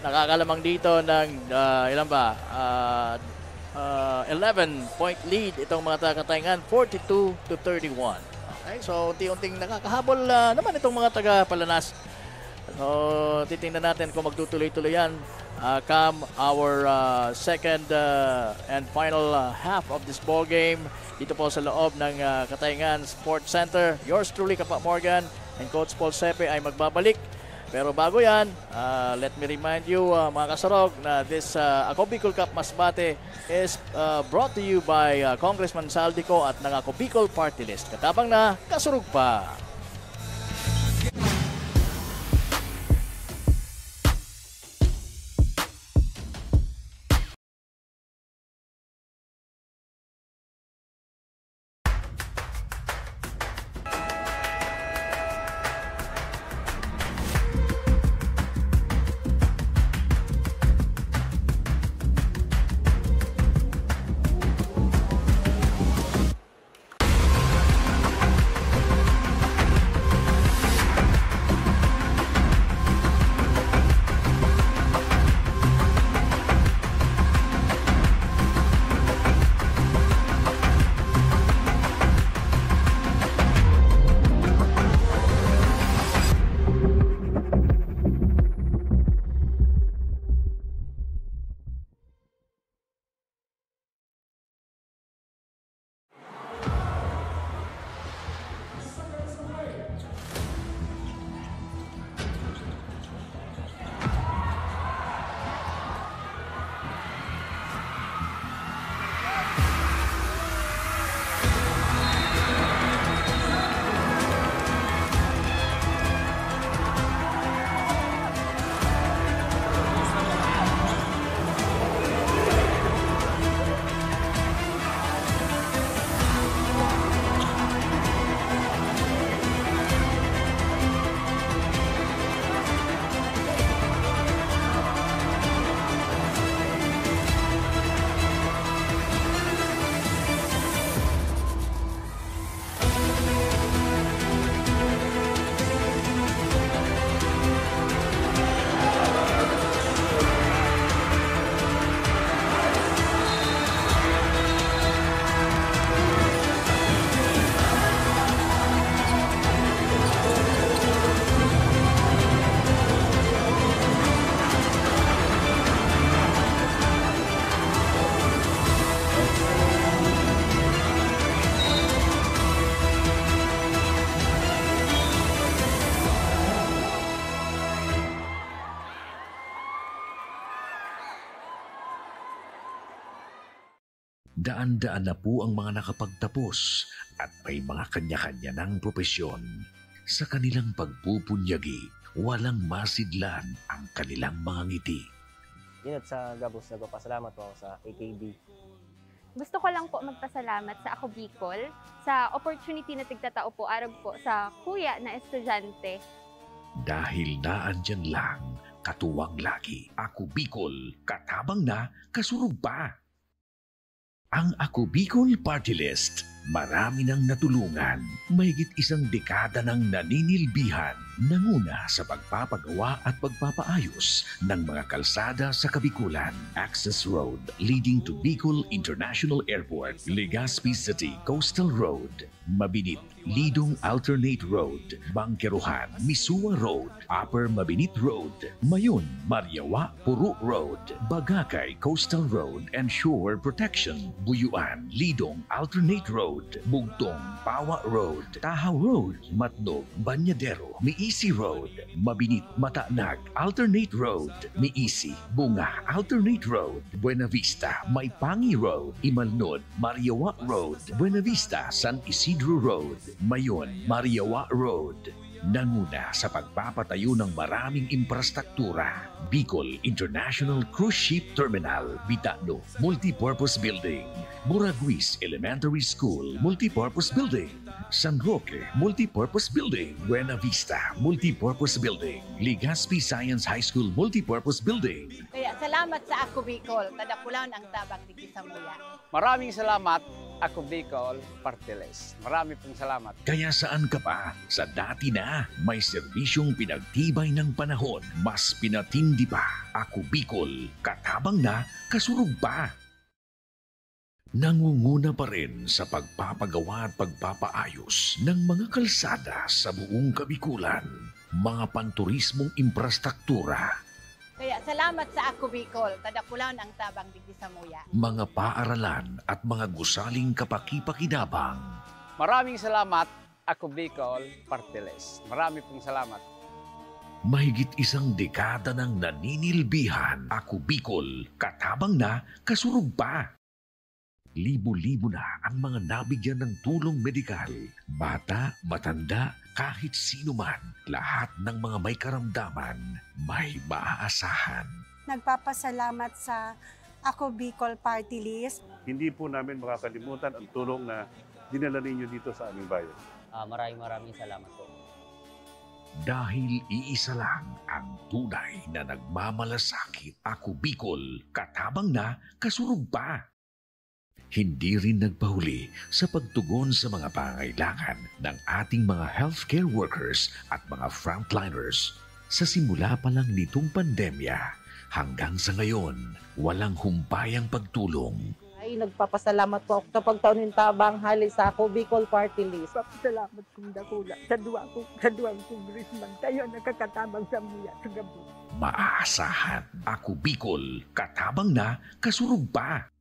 nakakalamang dito ng 11-point lead itong mga taga-Katayngan, 42-31. Okay, so unti-unting nakakahabol naman itong mga taga-Palanas. So titingnan natin kung magtutuloy-tuloy yan come our second and final half of this ball game dito po sa loob ng Katayngan Sports Center. Yours truly, Kapa Morgan and Coach Paul Sepe ay magbabalik. Pero bago yan, let me remind you mga kasarog na this Ako Bicol Cup Masbate is brought to you by Congressman Saldico at ng Ako Bicol Party List. Katabang na, kasurog pa! Daan-daan na po ang mga nakapagtapos at may mga kanya-kanya ng propesyon. Sa kanilang pagpupunyagi, walang masidlan ang kanilang mga ngiti. Yun at sa Gabos, nagpapasalamat po ako sa AKB. Gusto ko lang po magpasalamat sa Ako Bicol sa opportunity na tigtatao po arag po sa kuya na estudyante. Dahil naandyan lang, katuwang lagi, Ako Bicol, katabang na, kasurog pa. Ang Ako Bicol Party List, marami nang natulungan, mahigit isang dekada ng naninilbihan, nanguna sa pagpapagawa at pagpapaayos ng mga kalsada sa Kabikulan. Access Road leading to Bicol International Airport, Legazpi City Coastal Road, Mabinit, Lidong Alternate Road, Bangkeruhan, Misua Road, Upper Mabinit Road, Mayon, Mariawa, Puro Road, Bagakay Coastal Road and Shore Protection, Buyuan, Lidong Alternate Road, Bugtong, Pawa Road, Tahaw Road, Matnog, Banyadero, Miisi Road, Mabinit, Matanag, Alternate Road, Miisi, Bunga, Alternate Road, Buena Vista, Maipangi Road, Imalnod, Mariawa Road, Buena Vista, San Isidro Road, Mayon, Mariawa Road. Nanguna sa pagpapatayo ng maraming infrastruktura. Bicol International Cruise Ship Terminal, Bitano, Multipurpose Building, Buraguis Elementary School, Multipurpose Building, San Roque, Multipurpose Building, Buena Vista, Multipurpose Building, Legazpi Science High School, Multipurpose Building. Kaya salamat sa Ako Bicol, tadakulan ang tabang di Kisamuya. Maraming salamat, Ako Bicol Party List. Marami pong salamat. Kaya saan ka pa? Sa dati na, may serbisyong pinagtibay ng panahon, mas pinatindi pa. Ako Bicol, katabang na, kasurog pa. Nangunguna pa rin sa pagpapagawa at pagpapaayos ng mga kalsada sa buong Kabikulan, mga panturismong infrastruktura, Kaya salamat sa Ako Bicol, tadakulan ang tabang di Kisamuya. mga paaralan at mga gusaling kapaki-pakinabang. Maraming salamat, Ako Bicol Party List. Marami pong salamat. Mahigit isang dekada ng naninilbihan, Ako Bicol, katabang na, kasurog pa. Libo-libo na ang mga nabigyan ng tulong medikal. Bata, matanda, kahit sino man, lahat ng mga may karamdaman, may maaasahan. Nagpapasalamat sa Ako Bicol Party List. Hindi po namin makakalimutan ang tulong na dinala ninyo dito sa aming bayan. Maraming salamat po. Dahil iisa lang ang tunay na nagmamalasakit, Ako Bicol, katabang na, kasurog pa. Hindi rin nagpahuli sa pagtugon sa mga pangailangan ng ating mga healthcare workers at mga frontliners. Sa simula pa lang nitong pandemya, hanggang sa ngayon, walang humpayang pagtulong. Ay, nagpapasalamat po ako sa pagtaunin tabang hali sa Ako Bicol Party List. Nagpapasalamat kong dakula sa duwang congressman. Tayo nakakatabang sa muya sa gabi. Maaasahan, Ako Bicol, katabang na, kasurog pa.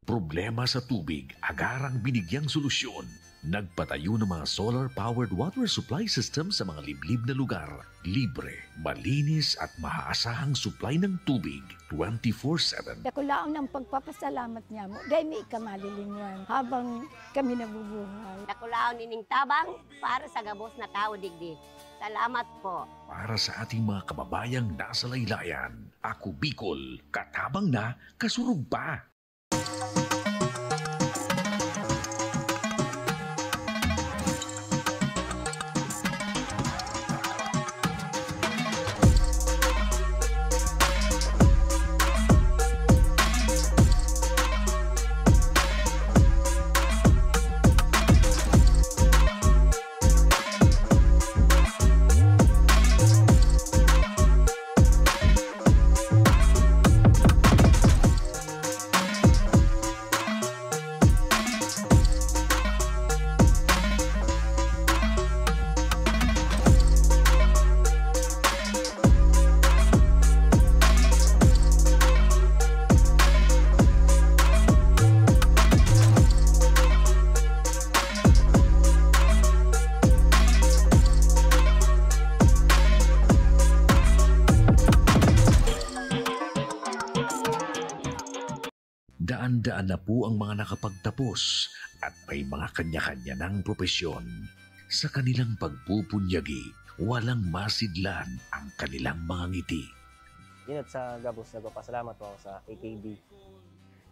Problema sa tubig, agarang binigyang solusyon. Nagpatayo ng mga solar-powered water supply system sa mga liblib na lugar. Libre, malinis at maaasahang supply ng tubig 24/7. Dakulaon ng pagpapasalamat niya mo. Dahil may ikamalilingan habang kami nabubuhay. Dakulaon nining tabang para sa gabos na tao digdi. Salamat po. Para sa ating mga kababayang nasa laylayan, Ako Bicol, katabang na, kasurog pa. Daan-daan na po ang mga nakapagtapos at may mga kanya-kanya ng propesyon. Sa kanilang pagpupunyagi, walang masidlan ang kanilang mga ngiti. Yun at sa Gabos, nagpapasalamat po ako sa AKB.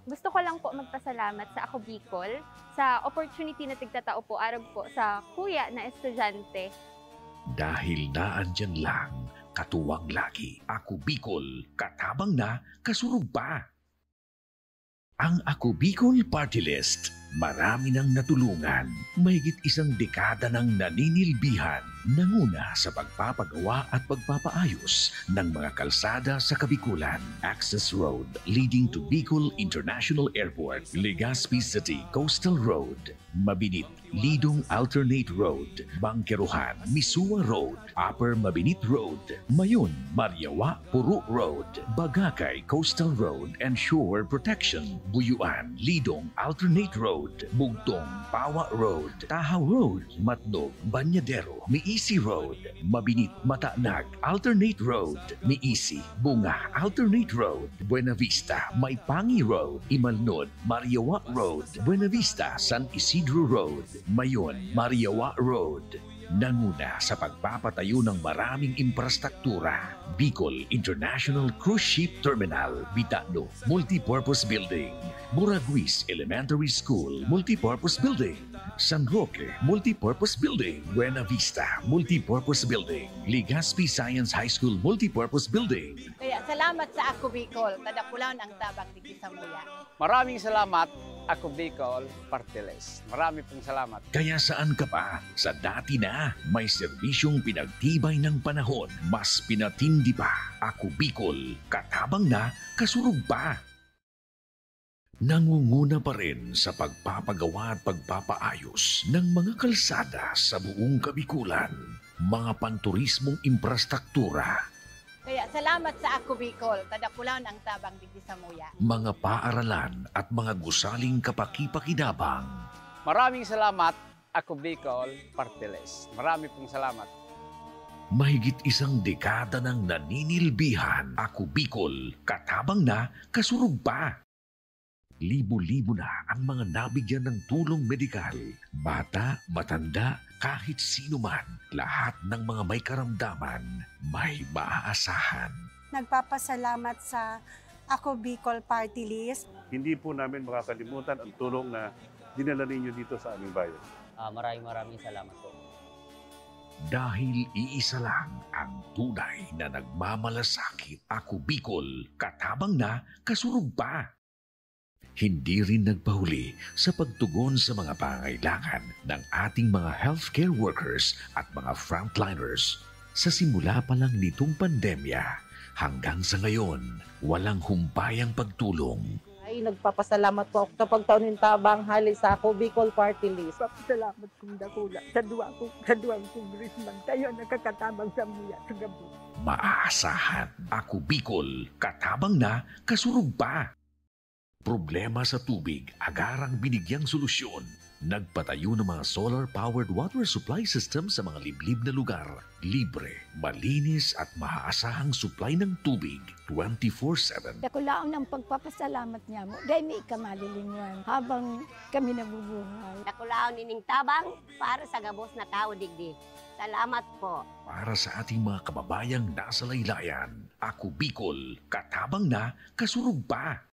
Gusto ko lang po magpasalamat sa Ako Bicol sa opportunity na tigtatao po arag po sa kuya na estudyante. Dahil naandyan lang, katuwang lagi, Ako Bicol, katabang na, kasurug pa. Ang Ako Bicol Party List, marami nang natulungan, mahigit isang dekada ng naninilbihan, nanguna sa pagpapagawa at pagpapaayos ng mga kalsada sa Kabikulan. Access Road leading to Bicol International Airport, Legazpi City Coastal Road, Mabinit, Lidong Alternate Road, Bangkeruhan, Misua Road, Upper Mabinit Road, Mayon, Mariawa, Puro Road, Bagakay Coastal Road and Shore Protection, Buyuan, Lidong Alternate Road, Bugtong, Pawa Road, Tahaw Road, Matnog, Banyadero, Miisi Road, Mabinit, Matanag, Alternate Road, Miisi, Bunga, Alternate Road, Buena Vista, Maipangi Road, Imalnod, Mariawa Road, Buena Vista, San Isidro Road, Mayon, Mariawa Road. Nanguna sa pagpapatayo ng maraming infrastruktura. Bicol International Cruise Ship Terminal, Bitano, Multipurpose Building, Buraguis Elementary School, Multipurpose Building, San Roque, Multipurpose Building, Buena Vista, Multipurpose Building, Legazpi Science High School, Multipurpose Building. Kaya salamat sa Ako Bicol, tadakulan ang tabang di Samuya. Maraming salamat, Ako Bicol Party List. Marami pong salamat. Kaya saan ka pa? Sa dati na, may serbisyong pinagtibay ng panahon, mas pinatindi pa. Ako Bicol, katabang na, kasurug pa. Nangunguna pa rin sa pagpapagawa at pagpapaayos ng mga kalsada sa buong Kabikulan, mga panturismong infrastruktura, Kaya salamat sa Ako Bicol, tadakulan ang tabang di Samuya. mga paaralan at mga gusaling kapaki-pakinabang. Maraming salamat, Ako Bicol Party List. Marami pong salamat. Mahigit isang dekada ng naninilbihan, Ako Bicol, katabang na, kasurug pa. Libo-libo na ang mga nabigyan ng tulong medikal. Bata, matanda, kahit sino man, lahat ng mga may karamdaman, may maaasahan. Nagpapasalamat sa Ako Bicol Party List. Hindi po namin makakalimutan ang tulong na dinala ninyo dito sa aming bayan. Maraming salamat po. Dahil iisa lang ang tunay na nagmamalasakit, Ako Bicol, katabang na, kasurug pa. Hindi rin nagpahuli sa pagtugon sa mga pangailangan ng ating mga healthcare workers at mga frontliners. Sa simula pa lang nitong pandemya, hanggang sa ngayon, walang humpayang pagtulong. Ay, nagpapasalamat po ako sa pagtaunin tabang hali sa Ako Bicol Party List. Papasalamat kong dakula sa duwang congressman. Tayo nakakatabang sa muya sa gabi. Maaasahan, Ako Bicol, katabang na, kasurug pa. Problema sa tubig, agarang binigyang solusyon. Nagpatayo ng mga solar-powered water supply system sa mga liblib na lugar. Libre, malinis at maaasahang supply ng tubig 24/7. Dakulaon ng pagpapasalamat niya mo. Dahil may ikamalilingan habang kami nabubuhay. Dakulaon nining tabang para sa gabos na tao digdi. Salamat po. Para sa ating mga kababayang nasa laylayan, Ako Bicol, katabang na, kasurug pa.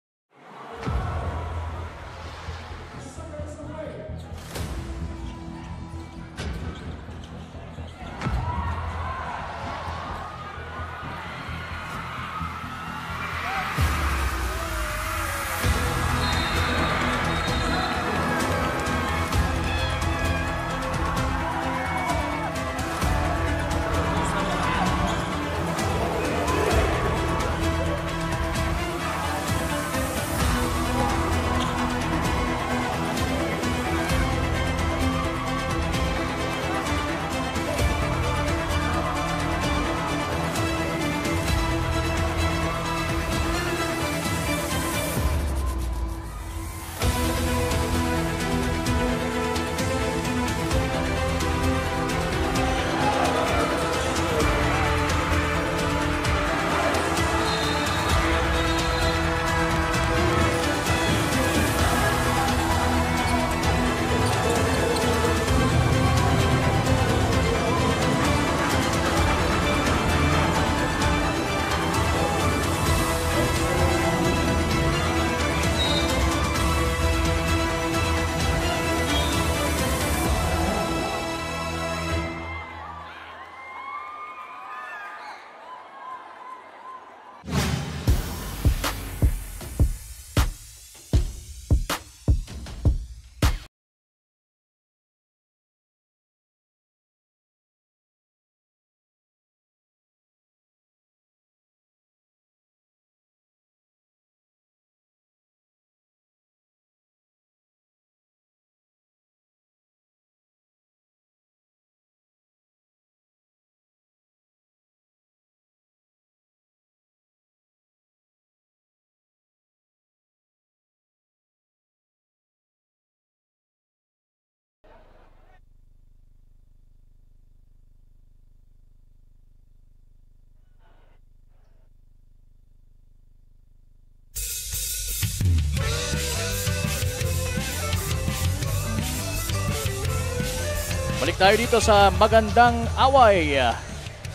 Balik tayo dito sa magandang away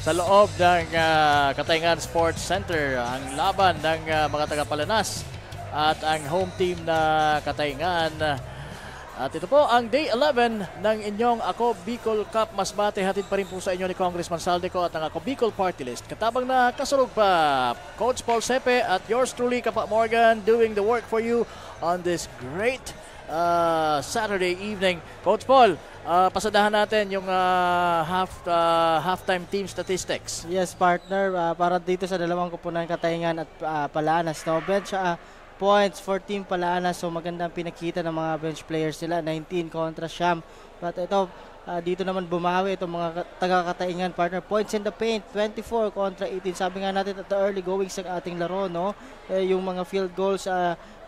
sa loob ng Katayngan Sports Center. Ang laban ng mga taga-Palanas at ang home team na Katayngan. At ito po ang Day 11 ng inyong Ako Bicol Cup Masbate. Hatid pa rin po sa inyo ni Congressman Saldico at ang Ako Bicol Party List. Katabang na kasurog pa Coach Paul Sepe at yours truly, Kapa Morgan, doing the work for you on this great Saturday evening. Coach Paul, pasadahan natin yung halftime team statistics. Yes, partner. Para dito sa dalawang kupunan, Katayngan at Palanas. No? Bench points for Team Palanas. So magandang pinakita ng mga bench players nila. 19 kontra Siam. But ito, dito naman bumawi itong mga taga-Katayngan, partner. Points in the paint, 24 kontra 18. Sabi nga natin at the early goings ng ating laro, no? Yung mga field goals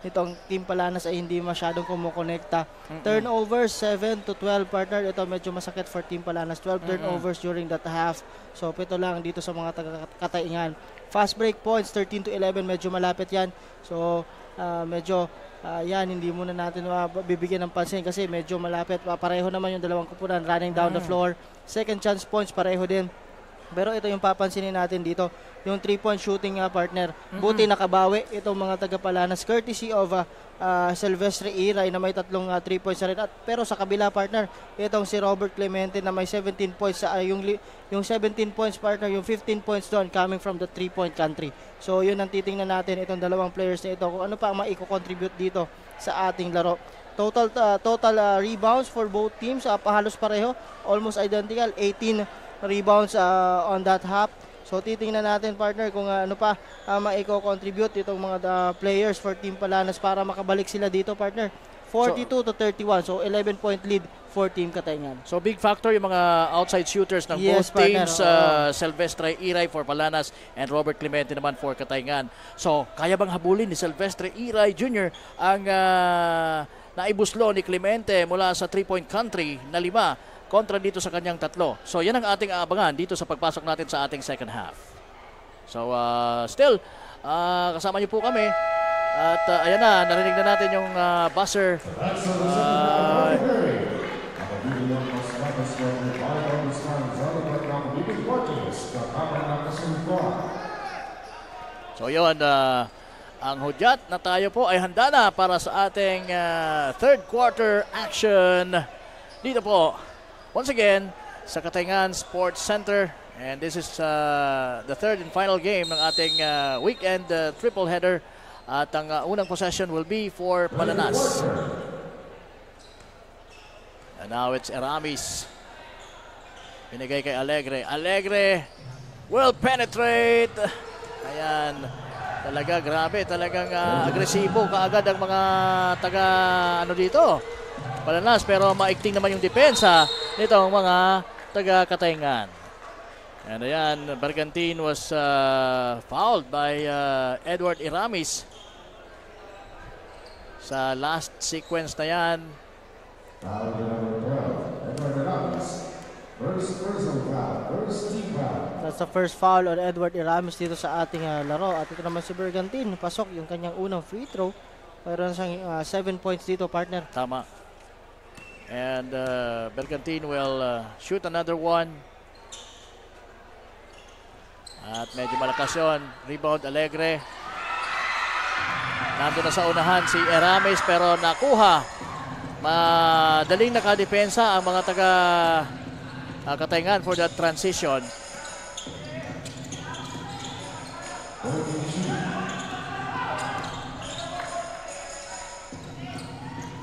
nitong Team Palanas ay hindi masyadong kumukonekta. Turnovers, 7 to 12, partner. Ito medyo masakit for Team Palanas. 12 turnovers during that half. So, pito lang dito sa mga taga-Katayngan. Fast break points, 13 to 11. Medyo malapit yan. So, medyo yan, hindi muna natin bibigyan ng pansin kasi medyo malapit. Pareho naman yung dalawang kupunan running down the floor. Second chance points, pareho din. Pero ito yung papansinin natin dito, yung 3-point shooting partner. Buti nakabawi itong mga taga-Palanas courtesy of Silvestre Iray na may tatlong 3 points na rin. Pero sa kabila, partner, itong si Robert Clemente na may 17 points. Yung 17 points, partner, yung 15 points doon coming from the 3-point country. So yun ang titingnan natin itong dalawang players na ito, kung ano pa ang maiko-contribute dito sa ating laro. Total rebounds for both teams, halos pareho, almost identical, 18 rebounds on that half. So titingnan natin, partner, kung ano pa maiko-contribute itong mga players for Team Palanas para makabalik sila dito, partner. 42 to 31, so 11-point lead for Team Katayngan. So big factor yung mga outside shooters ng both teams, Silvestre Iray for Palanas and Robert Clemente naman for Katayngan. So kaya bang habulin ni Silvestre Iray Jr. ang naibuslo ni Clemente mula sa 3-point country na 5 kontra dito sa kanyang 3? So yan ang ating aabangan dito sa pagpasok natin sa ating second half. So still, kasama niyo po kami. At ayan na, narinig na natin yung buzzer. So yun, ang hudyat na tayo po ay handa na para sa ating third quarter action. Dito po, once again, sa Katayngan Sports Center. And this is the third and final game ng ating weekend triple header. At ang unang possession will be for Palanas. And now it's Eramis. Pinigay kay Alegre. Alegre will penetrate. Ayan. Talaga, grabe. Talagang agresibo kaagad ang mga taga dito, Palanas. Pero maikting naman yung depensa nitong mga taga Katayngan. And ayan, Bergantin was fouled by Edward Eramis. Sa last sequence na yan. That's the first foul on Edward Eramis dito sa ating laro. At ito naman si Bergantin, pasok yung kanyang unang free throw. Mayroon siyang 7 points dito, partner. Tama. And Bergantin will shoot another one. At medyo malakas yun. Rebound Alegre. Nandun na sa unahan si Eramis pero nakuha. Madaling nakadepensa ang mga taga Katayngan for that transition.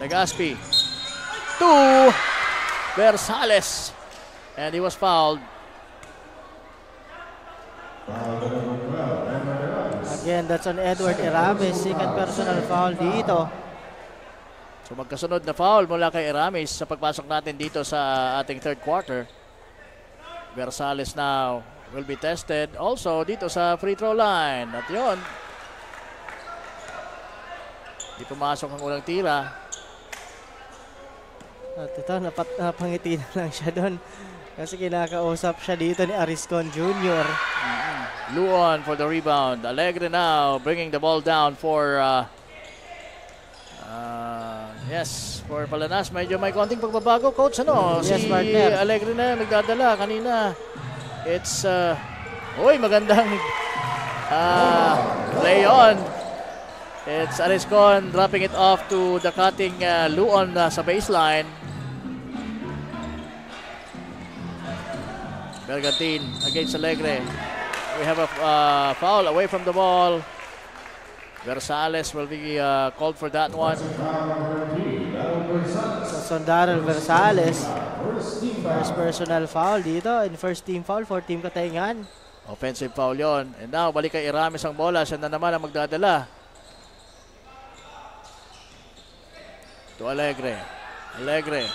Legaspi. To Versales. And he was fouled. Again, that's on Edward Eramis. Second personal foul dito. So magkasunod na foul mula kay Eramis sa pagpasok natin dito sa ating third quarter. Versales now will be tested also dito sa free throw line. At yun, di pumasok ang unang tira. At ito, napangiti na lang siya doon. Kasi kinakausap siya dito ni Ariscon Jr. Luon for the rebound. Alegre now bringing the ball down for Yes, for Palanas, medyo may konting pagbabago, coach. Ano? Yes, si partner. Alegre na nagdadala kanina. It's, magandang play on. It's Ariscon dropping it off to the cutting Luon sa baseline. Bergantin against Alegre. We have a foul away from the ball. Versales will be called for that one. Son Darrell Versales. First personal foul dito and first team foul for Team Katayngan. Offensive foul yon. And now, balik kay Iramis ang bola. Siya na naman ang magdadala. To Alegre. Alegre.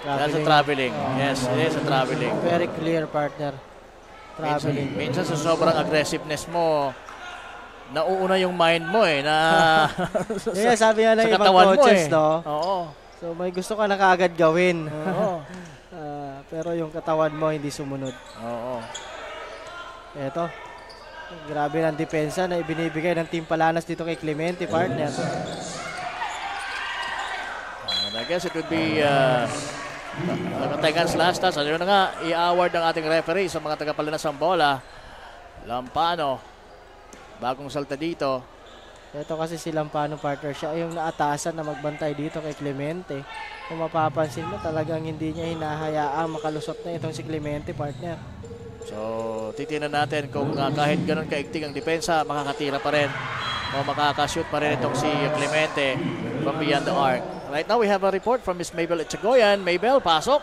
That's a traveling. Yes, it is a traveling. Very clear, partner. Traveling. Minsan sa sobrang aggressiveness mo, nauuna yung mind mo yeah, sabi nga ng ibang coaches, no? Oo. So may gusto ka na kaagad gawin. Oo. Pero yung katawan mo hindi sumunod. Oo. Eto. Grabe ng depensa na ibinibigay ng Team Palanas dito kay Clemente, partner. I guess it would be Katayngan's last touch. Ano na nga, i-award ng ating referee sa mga taga-Palanas ang bola. Lampano. Bagong salta dito. Ito kasi si Lampano, partner. Siya yung naatasan na magbantay dito kay Clemente. Kung mapapansin mo, talagang hindi niya hinahayaang makalusot na itong si Clemente, partner. So, titingnan natin kung kahit ganun kaigting ang depensa, makakatira pa rin o makakashoot pa rin itong si Clemente from beyond the arc. Right now, we have a report from Miss Mabel Echegoyan. Mabel, pasok.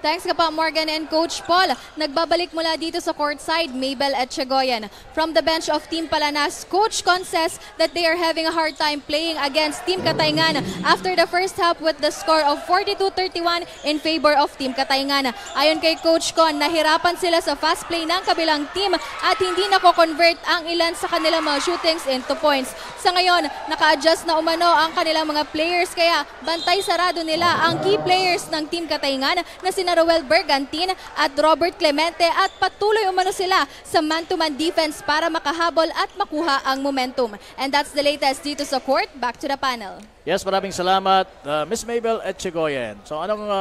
Thanks ka pa, Morgan and Coach Paul. Nagbabalik mula dito sa courtside, Mabel Echegoyan. From the bench of Team Palanas, Coach Con says that they are having a hard time playing against Team Katayngan after the first half with the score of 42-31 in favor of Team Katayngan. Ayon kay Coach Con, nahirapan sila sa fast play ng kabilang team at hindi nako-convert ang ilan sa kanilang mga shootings into points. Sa ngayon, naka-adjust na umano ang kanilang mga players kaya bantay sarado nila ang key players ng Team Katayngan na sina Roel Bergantin at Robert Clemente at patuloy umano sila sa man-to-man defense para makahabol at makuha ang momentum. And that's the latest dito sa court. Back to the panel. Yes, maraming salamat, Miss Mabel Echegoyan. So anong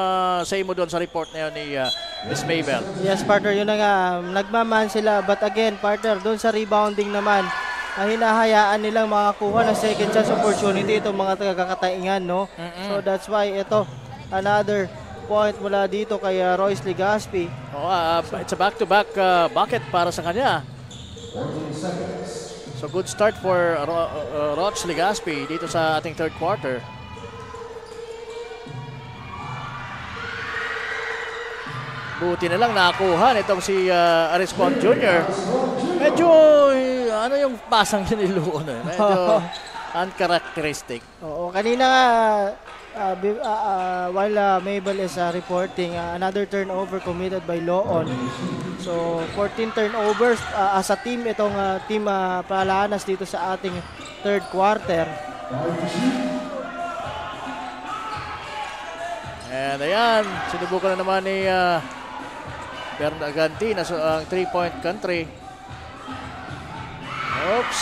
say mo doon sa report na yun ni Miss Mabel? Yes, partner, yun na nga. Nagmaman sila. But again, partner, doon sa rebounding naman, hinahayaan nilang makakuha ng second chance opportunity itong mga taga-Katayngan, no? So that's why ito, another point mula dito kay Royce Legaspi. It's a back-to-back bucket para sa kanya. So good start for Roch Legaspi dito sa ating third quarter. Buti na lang nakuha nitong si Ariscon Jr. Medyo ano yung pasang niya ni Luon, medyo uncharacteristic. Oo, kanina while Mabel is reporting, another turnover committed by Loon. So 14 turnovers as a team itong team Palanas dito sa ating third quarter. And ayan, sinubukan na naman ni Bergantin ang 3-point country. Oops,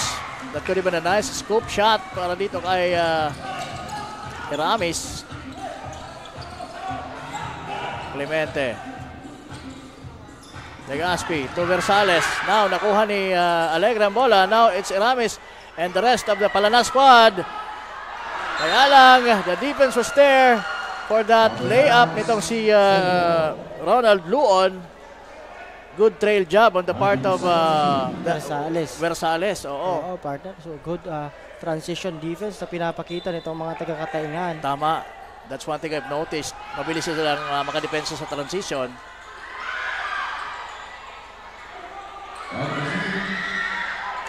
that could have been a nice scoop shot para dito kay Iramis. Clemente. Legaspi to Versales. Now nakuha ni Alegre ang bola. Now it's Iramis and the rest of the Palanas squad. Kaya lang, the defense was there for that layup nitong si Ronald Luon. Good trail job on the part of Versales. Oo, partner. So good transition defense na pinapakita nitong mga taga-Katayngan. Tama. That's one thing I've noticed. Mabilis silang makadepensa sa transition.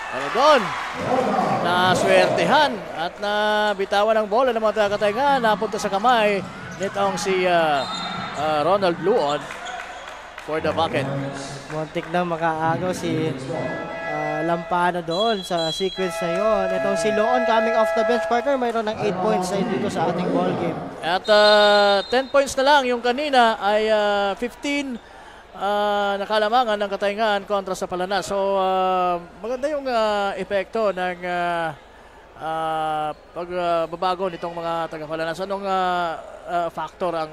Pero doon, naswertehan at nabitawan ang bola ng mga taga-Katayngan. Napunta sa kamay nitong si Ronald Luon for the bucket. Muntik na makaagaw si Lampano doon sa sequence na yun. Itong si Loon coming off the bench, partner, mayroon ng 8 points na dito sa ating ball game. At 10 points na lang yung kanina ay 15 nakalamangan ng Katayngan kontra sa Palanas. So maganda yung epekto ng pagbabago nitong mga taga-Palanas? Anong factor ang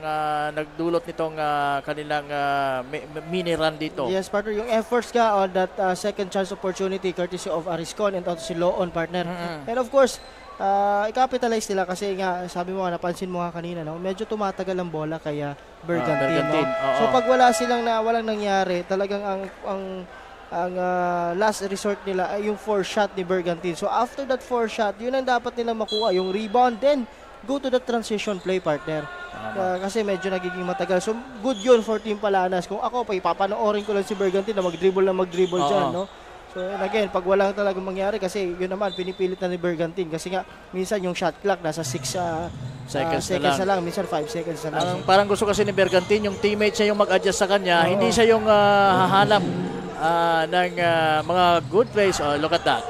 nagdulot nitong kanilang mini run dito? Yes, partner, yung efforts ka on that second chance opportunity courtesy of Ariscon and also si Loon, partner. And of course, i-capitalize nila kasi nga, sabi mo nga, napansin mo nga kanina, no? Medyo tumatagal ang bola kaya Bergantin. No? So pag wala silang walang nangyari, talagang ang last resort nila ay yung 4-shot ni Bergantin. So after that 4-shot, yun ang dapat nilang makuha, yung rebound, then go to the transition play, partner. Kasi medyo nagiging matagal. So good yun for Team Palanas. Kung ako, ipapanoorin ko lang si Bergantin na mag-dribble dyan, no? So and again, pag walang talagang mangyari, kasi yun naman, pinipilit na ni Bergantin. Kasi nga, minsan yung shot clock nasa 6 seconds na lang. Minsan 5 seconds na lang. Parang gusto kasi ni Bergantin, yung teammates niya yung mag-adjust sa kanya. Hindi siya yung hahanap ng mga good plays. Oh, look at that.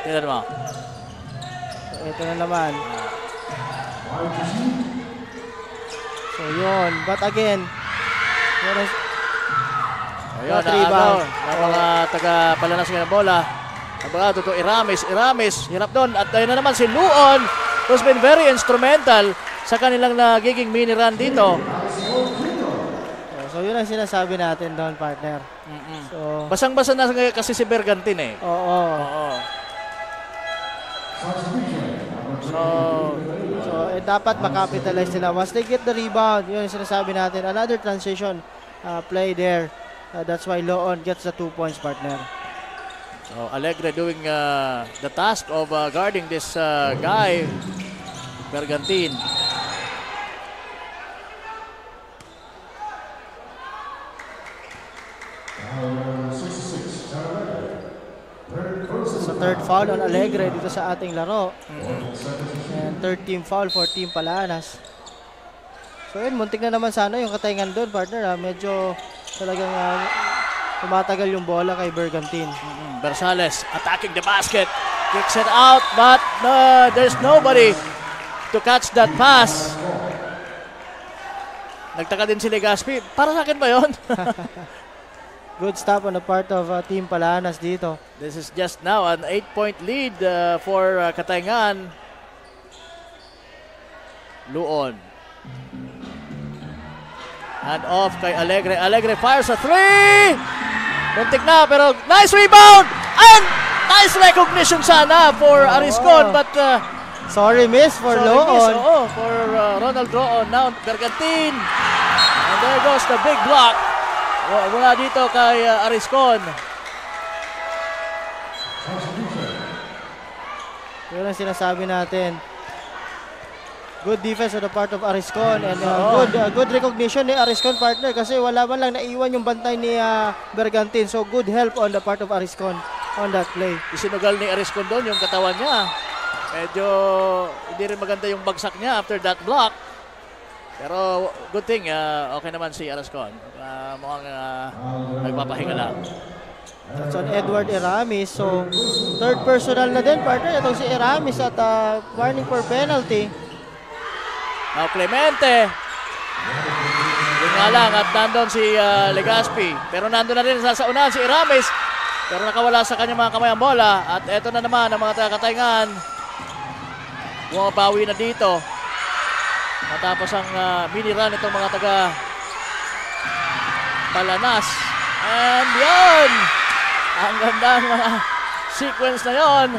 Tingnan mo. So, ito na naman. So yun. But again, ayun, naagaw ng mga taga-Palanas ng bola. Abogado to Iramis, hirap doon. At ayun na naman si Luon, who's been very instrumental sa kanilang nagiging mini run dito. So yun ang sinasabi natin doon, partner. So basang-basa na kasi si Bergantin eh. Oo. So dapat makapitalize sila. Once they get the rebound, yun ang sinasabi natin. Another transition play there. That's why Loon gets the 2 points, partner. So Alegre doing the task of guarding this guy, Bergantin. Sa third foul on Alegre dito sa ating laro. And third team foul for Team Palanas. So yun, muntik na naman sana yung kataingan doon, partner. Medyo talagang tumatagal yung bola kay Bergantin. Bersales attacking the basket. Kicks it out, but there's nobody to catch that pass. Nagtaka din si Legaspi. Para sa akin ba yun? Good stop on the part of Team Palanas dito. This is just now an 8-point lead for Katayngan. Luon. Hand off kay Alegre. Alegre fires a 3! Muntik na, pero nice rebound! And nice recognition sana for Ariscon, but sorry miss for Loon. For Ronald Roon. Now Bergantin. And there goes the big block. Mula dito kay Ariscon. Yun ang sinasabi natin. Good defense on the part of Ariscon and good recognition ni Ariscon, partner, kasi wala man lang naiwan yung bantay ni Bergantin. So good help on the part of Ariscon on that play. Isinugal ni Ariscon doon yung katawan niya. Medyo hindi rin maganda yung bagsak niya after that block. Pero good thing, okay naman si Ariscon. Mukhang nagpapahinga lang. That's on Edward Iramis. So third personal na din, partner, itong si Iramis at warning for penalty. Now Clemente. Yun nga lang at nandun si Legaspi. Pero nandun na rin sa unahan si Iramis. Pero nakawala sa kanyang mga kamay ang bola. At eto na naman ang mga taga-Katayngan. Bumabawi na dito. Matapos ang mini run itong mga taga-Palanas. And yun! Ang ganda ng mga sequence na yon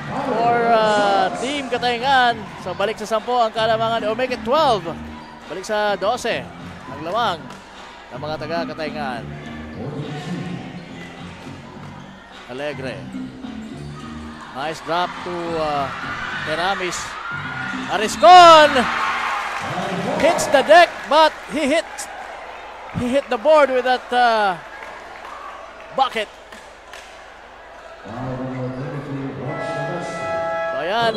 for Team Katayngan. So balik sa 10 ang kalamangan, or make it 12. Balik sa 12 ang lawang ng mga taga-Katayngan. Alegre. Nice drop to Iramis. Ariscon hits the deck, but he hit the board with that bucket. So ayan,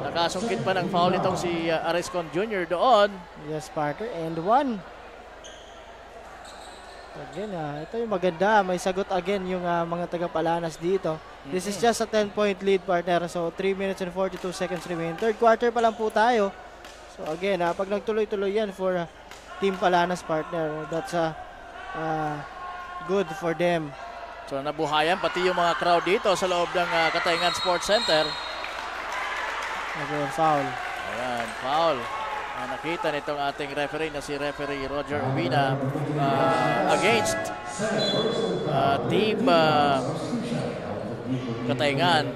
nakasungkit pa ng foul itong si Ariscon Jr. doon. Yes, partner, and one. Again, ito yung maganda. May sagot again yung mga taga-Palanas dito. This is just a 10-point lead, partner. So 3 minutes and 42 seconds remain. Third quarter pa lang po tayo. So again, pag nagtuloy-tuloy yan for Team Palanas, partner, that's good for them. So nabuhayan pati yung mga crowd dito sa loob ng Katayngan Sports Center. Again, foul. Ayan, foul. Nakita nitong ating referee na si referee Roger Ubina against team Katayngan.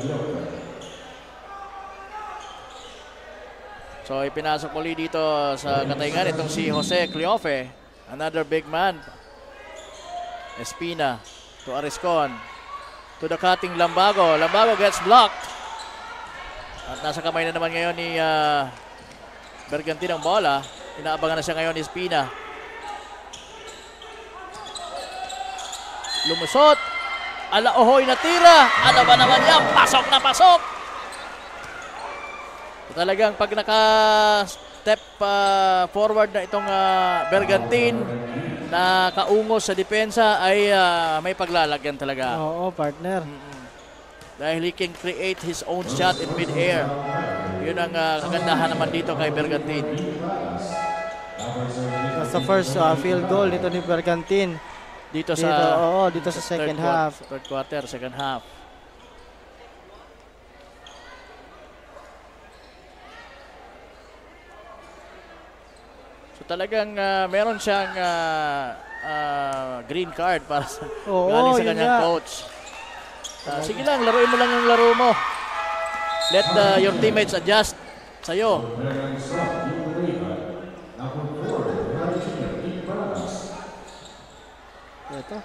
So ipinasok muli dito sa Katayngan itong si Jose Cleofe, another big man. Espina to Ariscon, to the cutting Lambago. Lambago gets blocked. At nasa kamay na naman ngayon ni Bergantin ang bola. Inaabangan na siya ngayon ni Espina. Lumusot. Alaohoy na tira. Ano ba naman yan? Pasok na pasok. So, talagang pag naka-step forward na itong Bergantin na kaungos sa depensa ay may paglalagyan talaga. Oo, partner. Dahil he can create his own shot in mid-air. Yun ang kagandahan naman dito kay Bergantin. That's the first field goal dito ni Bergantin. Dito sa second half. Third quarter, second half. So talagang meron siyang green card para sa galing sa kanyang coach. Sige lang, laruin mo lang yung laro mo. Let your teammates adjust sa'yo. Ito.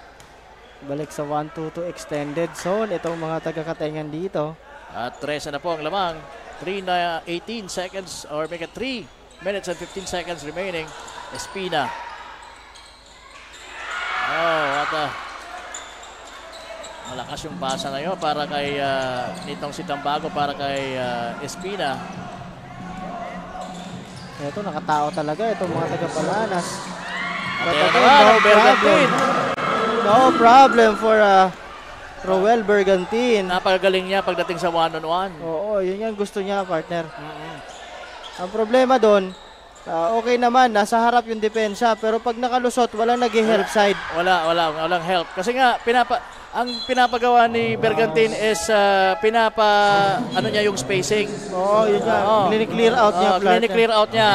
Balik sa 1-2-2 extended zone. Itong mga taga-Katayngan dito. At 13 na po ang lamang. 18 seconds or make it 3 minutes and 15 seconds remaining. Espina. Oh, what a... Malakas yung pasa na yun para kay nitong si Tambago para kay Espina. Ito, nakatao talaga itong mga taga-Palanas. No problem for Roel Bergantin. Napakagaling niya pagdating sa one-on-one. Oo, yun yung gusto niya, partner. Ang problema doon, okay naman, nasa harap yung depensa, pero pag nakalusot, walang nag-help side. Walang help. Kasi nga, ang pinapagawa ni Bergantin is ano niya yung spacing. Oo, yun nga. Clini-clear out niya. Clini-clear out niya.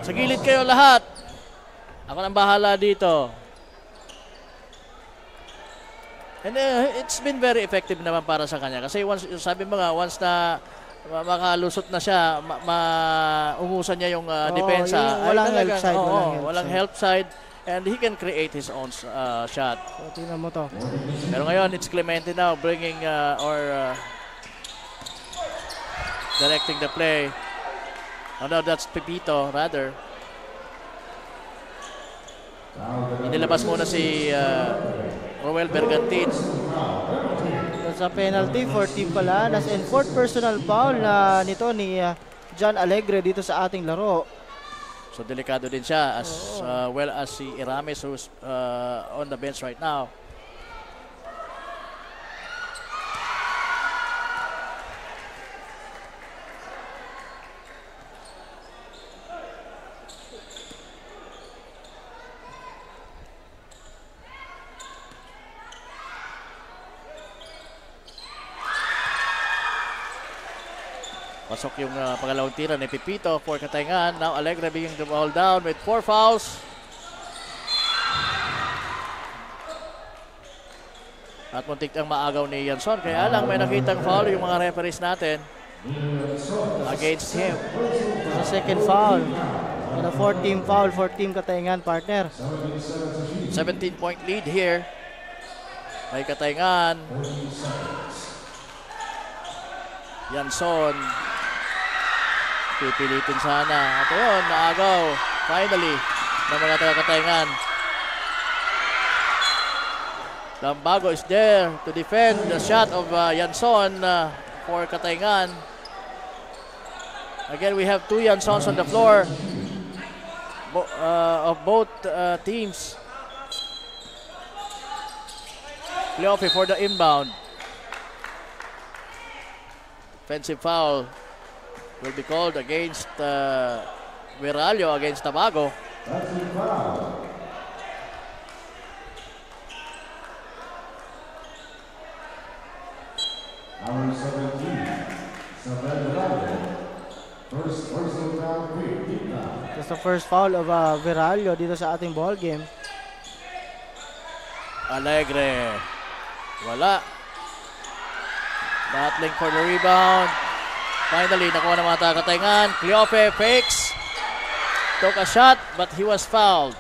Sa gilid kayo lahat. Ako nang bahala dito. And it's been very effective naman para sa kanya. Kasi sabi mo nga, once na makalusot na siya, umusan niya yung depensa. Walang help side. Walang help side. And he can create his own shot. So, tingnan mo to. Pero ngayon, it's Clemente now bringing directing the play. Oh no, that's Pepito rather. Inilabas muna si Roel Bergantin. That's a penalty for Team Palanas and fourth personal foul na nito ni John Alegre dito sa ating laro. So delikado din siya as well as si Irames who's on the bench right now. Pasok yung pangalawang tira ni Pepito for Katayngan. Now Alegre bringing the ball down with 4 fouls. At muntik ang maagaw ni Yanson. Kaya lang may nakitang foul yung mga referees natin against him. The second foul. And a 4-team foul for Team Katayngan, partner. 17-point lead here. May Katayngan. Yanson. Pipilitin sana. At yun, naagaw. Finally, ng mga taga-Katayngan. Lambago is there to defend the shot of Yanson for Katayngan. Again, we have 2 Yansons on the floor of both teams. Cleofe for the inbound. Offensive foul will be called against Viralio against Tabago. Number 17, Samuel Viralio. That's the first foul of Viralio dito sa ating ball game. Alegre. Wala. Battling for the rebound. Finally, nakuha ng mga taga-Katayngan. Cleofe fakes. Took a shot, but he was fouled.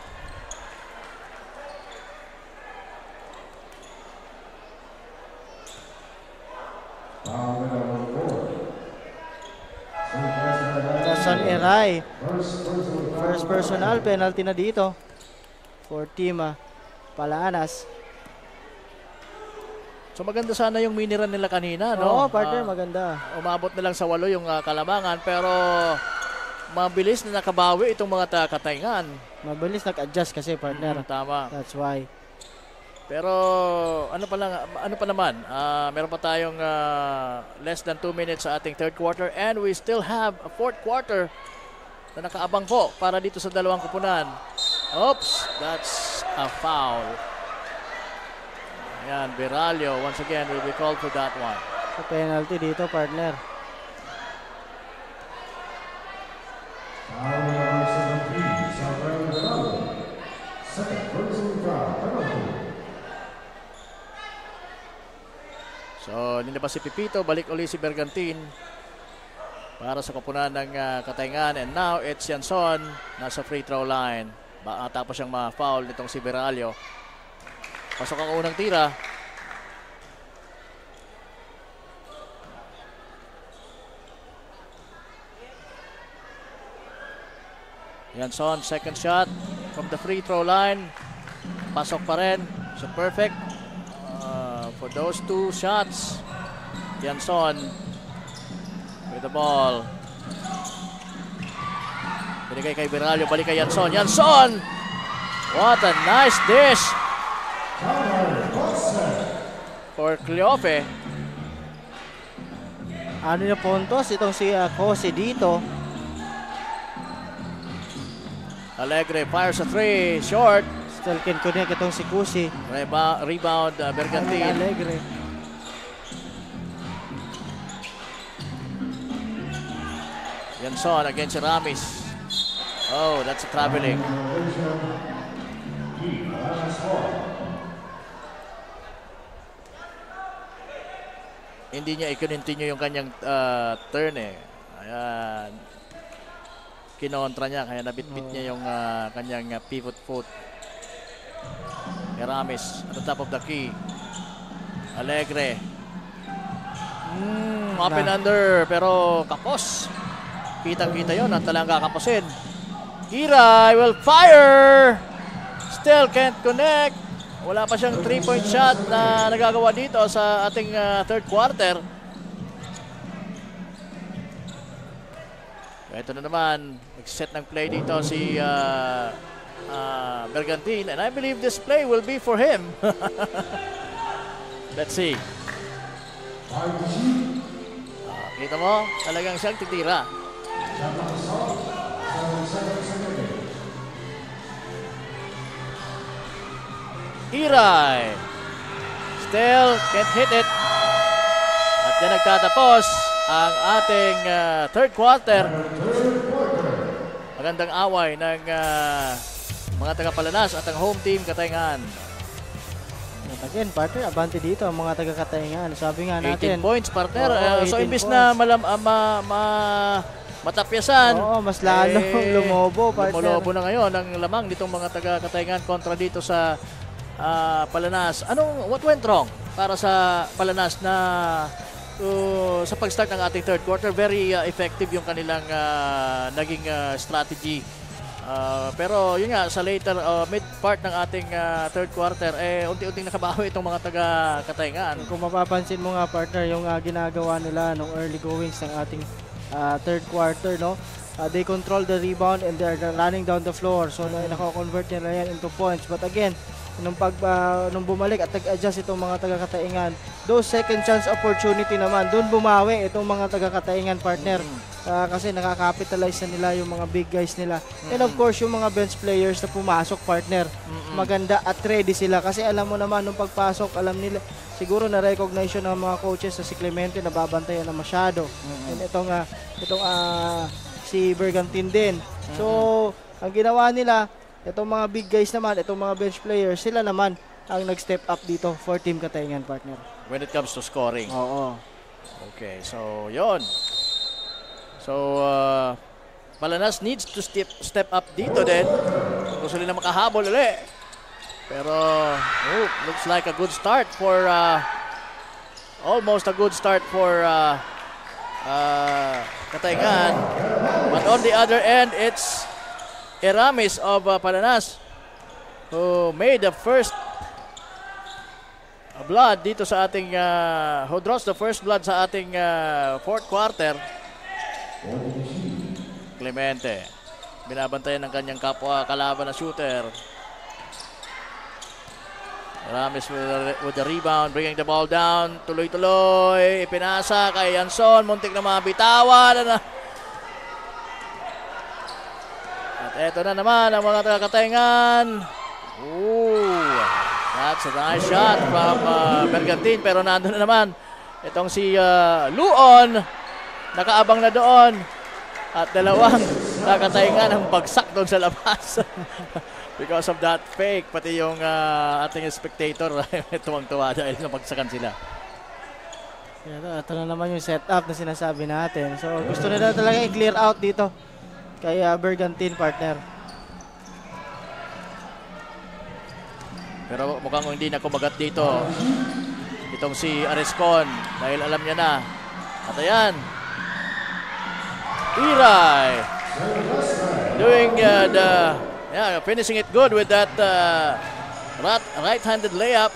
Jason Eray. First personal penalty na dito for Team Palanas. So maganda sana yung miniran nila kanina, no? Oo, partner, maganda. Umabot na lang sa 8 yung Kalamangan, pero mabilis na nakabawi itong mga Katayngan. Mabilis nag-adjust kasi, partner. Tama. That's why. Pero ano pa naman, meron pa tayong less than 2 minutes sa ating third quarter, and we still have a fourth quarter na nakaabang po para dito sa dalawang kupunan. Oops, that's a foul. Ayan, Viralio once again will be called for that one. So penalty dito, partner. So, nilabas si Pipito, balik uli si Bergantin para sa kupunan ng Katayngan, and now it's Yanson nasa free throw line. Tapos siyang ma-foul nitong si Viralio. Pasok ang unang tira. Yanson, second shot from the free throw line. Pasok pa rin. So perfect for those two shots. Yanson with the ball. Binigay kay Viralio, balik kay Yanson. Yanson! What a nice dish for Cleofe. Ano na puntos itong si Kose dito. Alegre fires a 3, short. Still can connect itong si Kusi. Rebound, Bergantin. Alegre. Yanson against Ramis. Oh, that's a traveling. Hindi niya i-continue yung kanyang turn eh. Ayan. Kinontra niya, kaya nabitbit niya yung kanyang pivot foot. Ramis at the top of the key. Alegre. Up and under, pero kapos. Kitang-kita yun, ang talang kakaposin. Iray will fire! Still can't connect. Wala pa siyang 3-point shot na nagagawa dito sa ating third quarter. Ito na naman, nag-set ng play dito si Bergantin, and I believe this play will be for him. Let's see. Kita mo, talagang siyang titira. Iray still can't hit it. At yan nagtatapos ang ating third quarter. Magandang away ng mga taga-Palanas at ang home team Katayngan. Again, partner, abante dito ang mga taga-Katayngan. Sabi nga natin, 18 points, partner. So, imbis na matapyasan, mas lalo lumobo, partner. Lumobo na ngayon ang lamang nitong mga taga-Katayngan kontra dito sa Palanas. What went wrong para sa Palanas na sa pag-start ng ating third quarter? Very effective yung kanilang naging strategy. Pero yun nga, sa later mid part ng ating third quarter, unti-unting nakabawi itong mga taga-Katayngan. Kung mapapansin mo nga, partner, yung ginagawa nila nung early goings ng ating third quarter, no? They control the rebound and they're running down the floor. So nako-convert nila yan into points. But again, nung bumalik at nag-adjust itong mga taga-Katayngan, those second chance opportunity naman, doon bumawi itong mga taga-Katayngan, partner. Kasi nakakapitalize na nila yung mga big guys nila. And of course, yung mga bench players na pumasok, partner, maganda at ready sila. Kasi alam mo naman, nung pagpasok, alam nila, siguro na-recognize ng mga coaches na si Clemente nababantayan na masyado. And itong si Bergantin din, So, ang ginawa nila, itong mga big guys naman, itong mga bench players, sila naman ang nag-step up dito for Team Katayngan, partner. When it comes to scoring. Oo. Okay, so yon. So, Palanas needs to step up dito din. Gusto nila makahabol ulit. Pero, looks like a good start for, almost a good start for Katayngan. But on the other end, it's Eramis of Palanas who made the first blood dito sa ating, who draws the first blood sa ating fourth quarter. Clemente, binabantayan ng kanyang kapwa kalaban na shooter. Eramis with the rebound, bringing the ball down, tuloy-tuloy, ipinasa kay Yanson, muntik na mabitawan. At eto na naman ang mga taga-Katayngan. That's a nice shot from Bergantin, pero nandun na naman itong si Luon, nakaabang na doon. At dalawang Katayngan ang bagsak doon sa labas. Because of that fake, pati yung ating spectator tuwang-tuwa dahil nabagsakan sila. Ito na naman yung setup na sinasabi natin. So gusto nila talaga i-clear out dito kay Bergantin, partner. Pero mukhang hindi na kumagat dito itong si Ariscon dahil alam niya na. At ayan, Iray doing finishing it good with that right-handed layup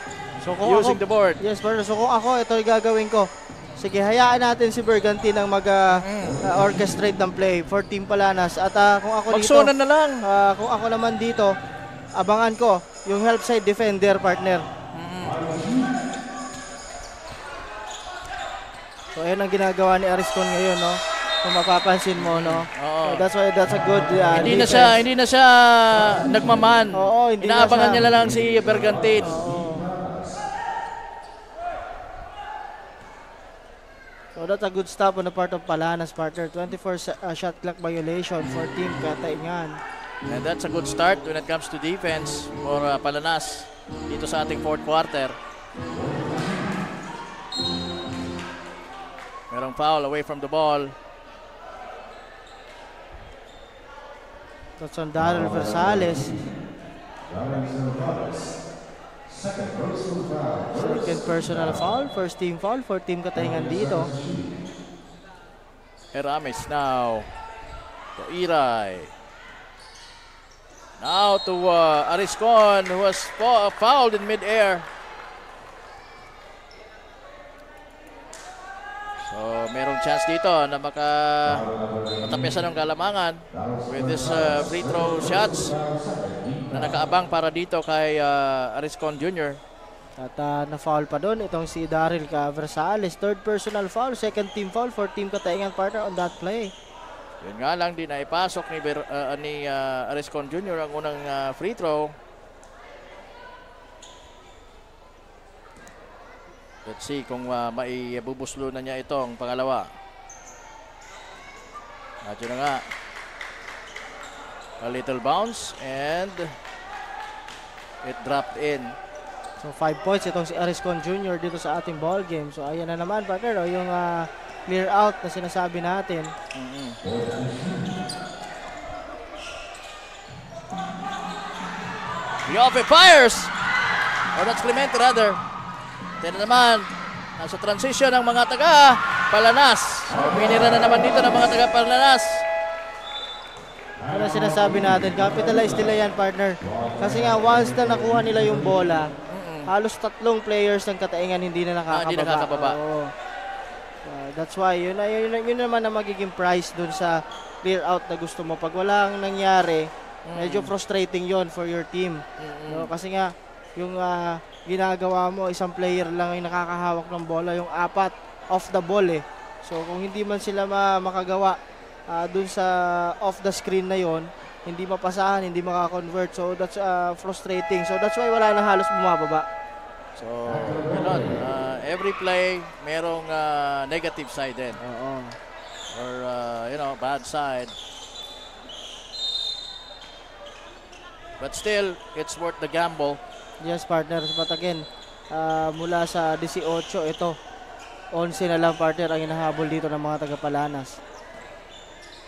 using the board. Yes, partner. So kung ako, ito yung gagawin ko. Sige, hayaan natin si Bergantin ang mag-orchestrate ng play for Team Palanas. At kung ako dito, magsunan na lang. Kung ako naman dito, abangan ko yung help side defender, partner. So ayun ang ginagawa ni Ariscon ngayon, no? Kung mapapansin mo, no? So that's why that's a good hindi na siya nagmaman. Oo, hindi inaabangan na niya lang si Bergantin. So that's a good stop on the part of Palanas, partner. 24 shot clock violation for Team Katayngan. And that's a good start when it comes to defense for Palanas dito sa ating fourth quarter. Merong foul away from the ball. That's on Daryl Versales. Second personal foul, first team foul for Team Katayngan dito. Eramis now to Iray. Now to Ariscon, who was fouled in mid-air. So, merong chance dito na matapiasan ng Kalamangan with this free throw shots na nakaabang para dito kay Ariscon Jr. At na-foul pa doon itong si Daryl Versales. Third personal foul, second team foul for Team Katayngan, partner, on that play. Yun nga lang, di na ipasok ni Ariscon Jr. ang unang free throw. Let's see kung maibubuslo na niya itong pangalawa. At yun na nga. A little bounce and it dropped in. So 5 points itong si Ariscon Jr. dito sa ating ball game. So ayan na naman, partner, yung clear out na sinasabi natin. Yofe fires! Or that's Clemente rather. Ito na naman, nasa transition ng mga taga-Palanas. So, pinira na naman dito ng mga taga-Palanas. Ano sinasabi natin, capitalize nila yan, partner. Kasi nga, once na nakuha nila yung bola, halos 3 players ng Katayngan hindi na nakakababa. That's why, yun naman ang magiging price dun sa clear out na gusto mo. Pag walang nangyari, medyo frustrating yon for your team. No? Kasi nga, yung ginagawa mo, isang player lang yung nakakahawak ng bola, yung 4 off the ball eh. So kung hindi man sila makagawa dun sa off the screen na yon, hindi mapasahan, hindi makakonvert. So that's frustrating. So that's why wala na halos bumababa. So gano'n, every play merong negative side din. Oo. Or bad side. But still, it's worth the gamble. Yes, partners. But again, mula sa 18, ito, 11 na lang, partner, ang hinahabol dito ng mga taga-Palanas.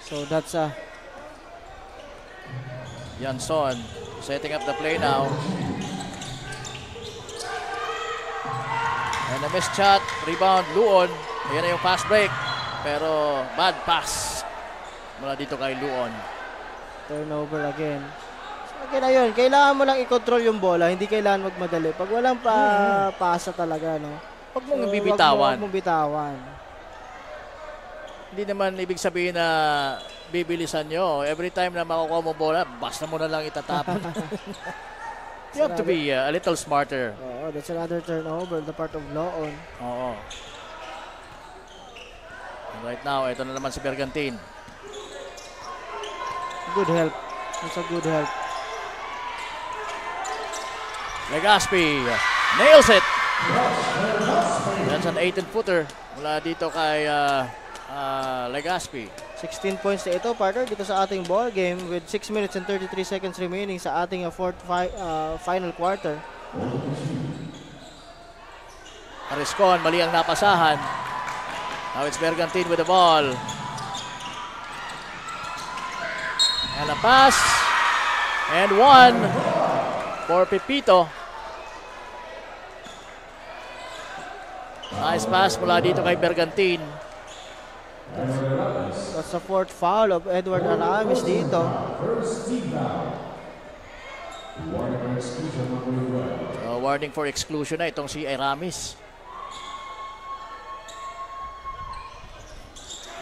So, that's Yanson setting up the play now. And a missed shot. Rebound, Luon. Ayan na yung fast break. Pero, bad pass mula dito kay Luon. Turnover again. Again, ayun, kailangan mo lang i-control yung bola, hindi kailangan magmadali. Pag walang pasa talaga, no? Huwag mong bibitawan. Huwag mong bitawan. Hindi naman ibig sabihin na bibilisan nyo. Every time na makukuha mo bola, basta mo na lang itatapon. You have to be a little smarter. Oh, that's another turnover, the part of Loon. Oo. Right now, ito na naman si Bergantin. Good help. That's a good help. Legaspi nails it. That's an 18-footer mula dito kay Legaspi. 16 points na ito, partner, dito sa ating ball game with 6 minutes and 33 seconds remaining sa ating final quarter. Ariscon, mali ang napasahan. Now it's Bergantin with the ball. And a pass. And one for Pepito. Nice pass mula dito kay Bergantin. That's the fourth foul of Edward Aramis dito. So, warning for exclusion na itong si Aramis.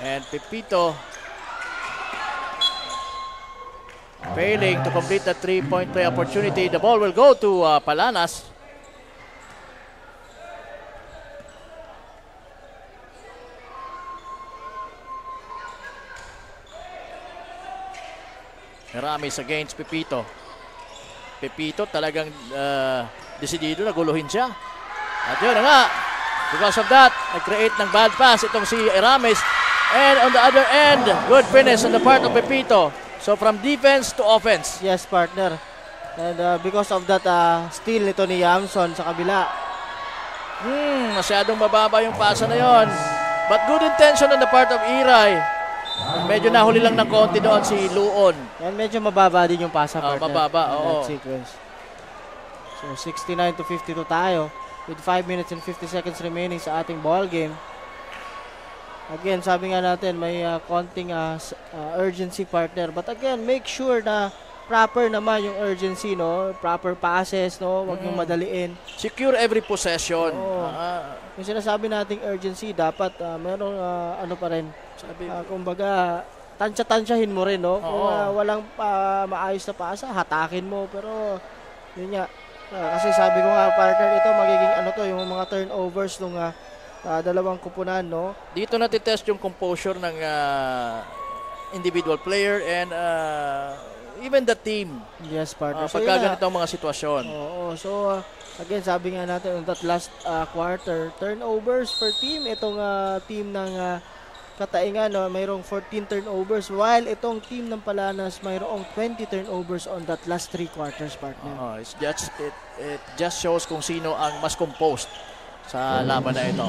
And Pepito failing to complete the 3-point play opportunity. The ball will go to Palanas. Aramis against Pepito. Pepito talagang desidido na guluhin siya. At yun na nga. Because of that, nag-create ng bad pass itong si Aramis. And on the other end, good finish on the part of Pepito. So from defense to offense. Yes, partner. And because of that, steal nito ni Yamson sa kabila. Masyadong mababa yung pasa na yon. But good intention on the part of Iray. Medyo nahuli lang ng konti doon si Luon. Yan, medyo mababa din yung pasa, partner. Mababa, oo. Sequence. So 69 to 52 tayo with 5 minutes and 50 seconds remaining sa ating ball game. Again, sabi nga natin, may konting urgency, partner. But again, make sure na proper naman yung urgency, no? Proper passes, no? Huwag yung madaliin. Secure every possession. Yung sinasabi nating urgency, dapat merong ano pa rin. Kumbaga, tansya-tansyahin mo rin, no? Kung walang maayos na pasa, hatakin mo. Pero, yun nga. Kasi sabi ko nga, partner, ito magiging ano to, yung mga turnovers nung dalawang kupunan, no? Dito natitest yung composure ng individual player and even the team. Yes, partner. Pagka ganitong mga sitwasyon. Oo. So, again, sabi nga natin, on that last quarter, turnovers per team. Itong team ng Kataingan, no, mayroong 14 turnovers, while itong team ng Palanas mayroong 20 turnovers on that last 3 quarters, partner. It just shows kung sino ang mas composed sa laban na ito.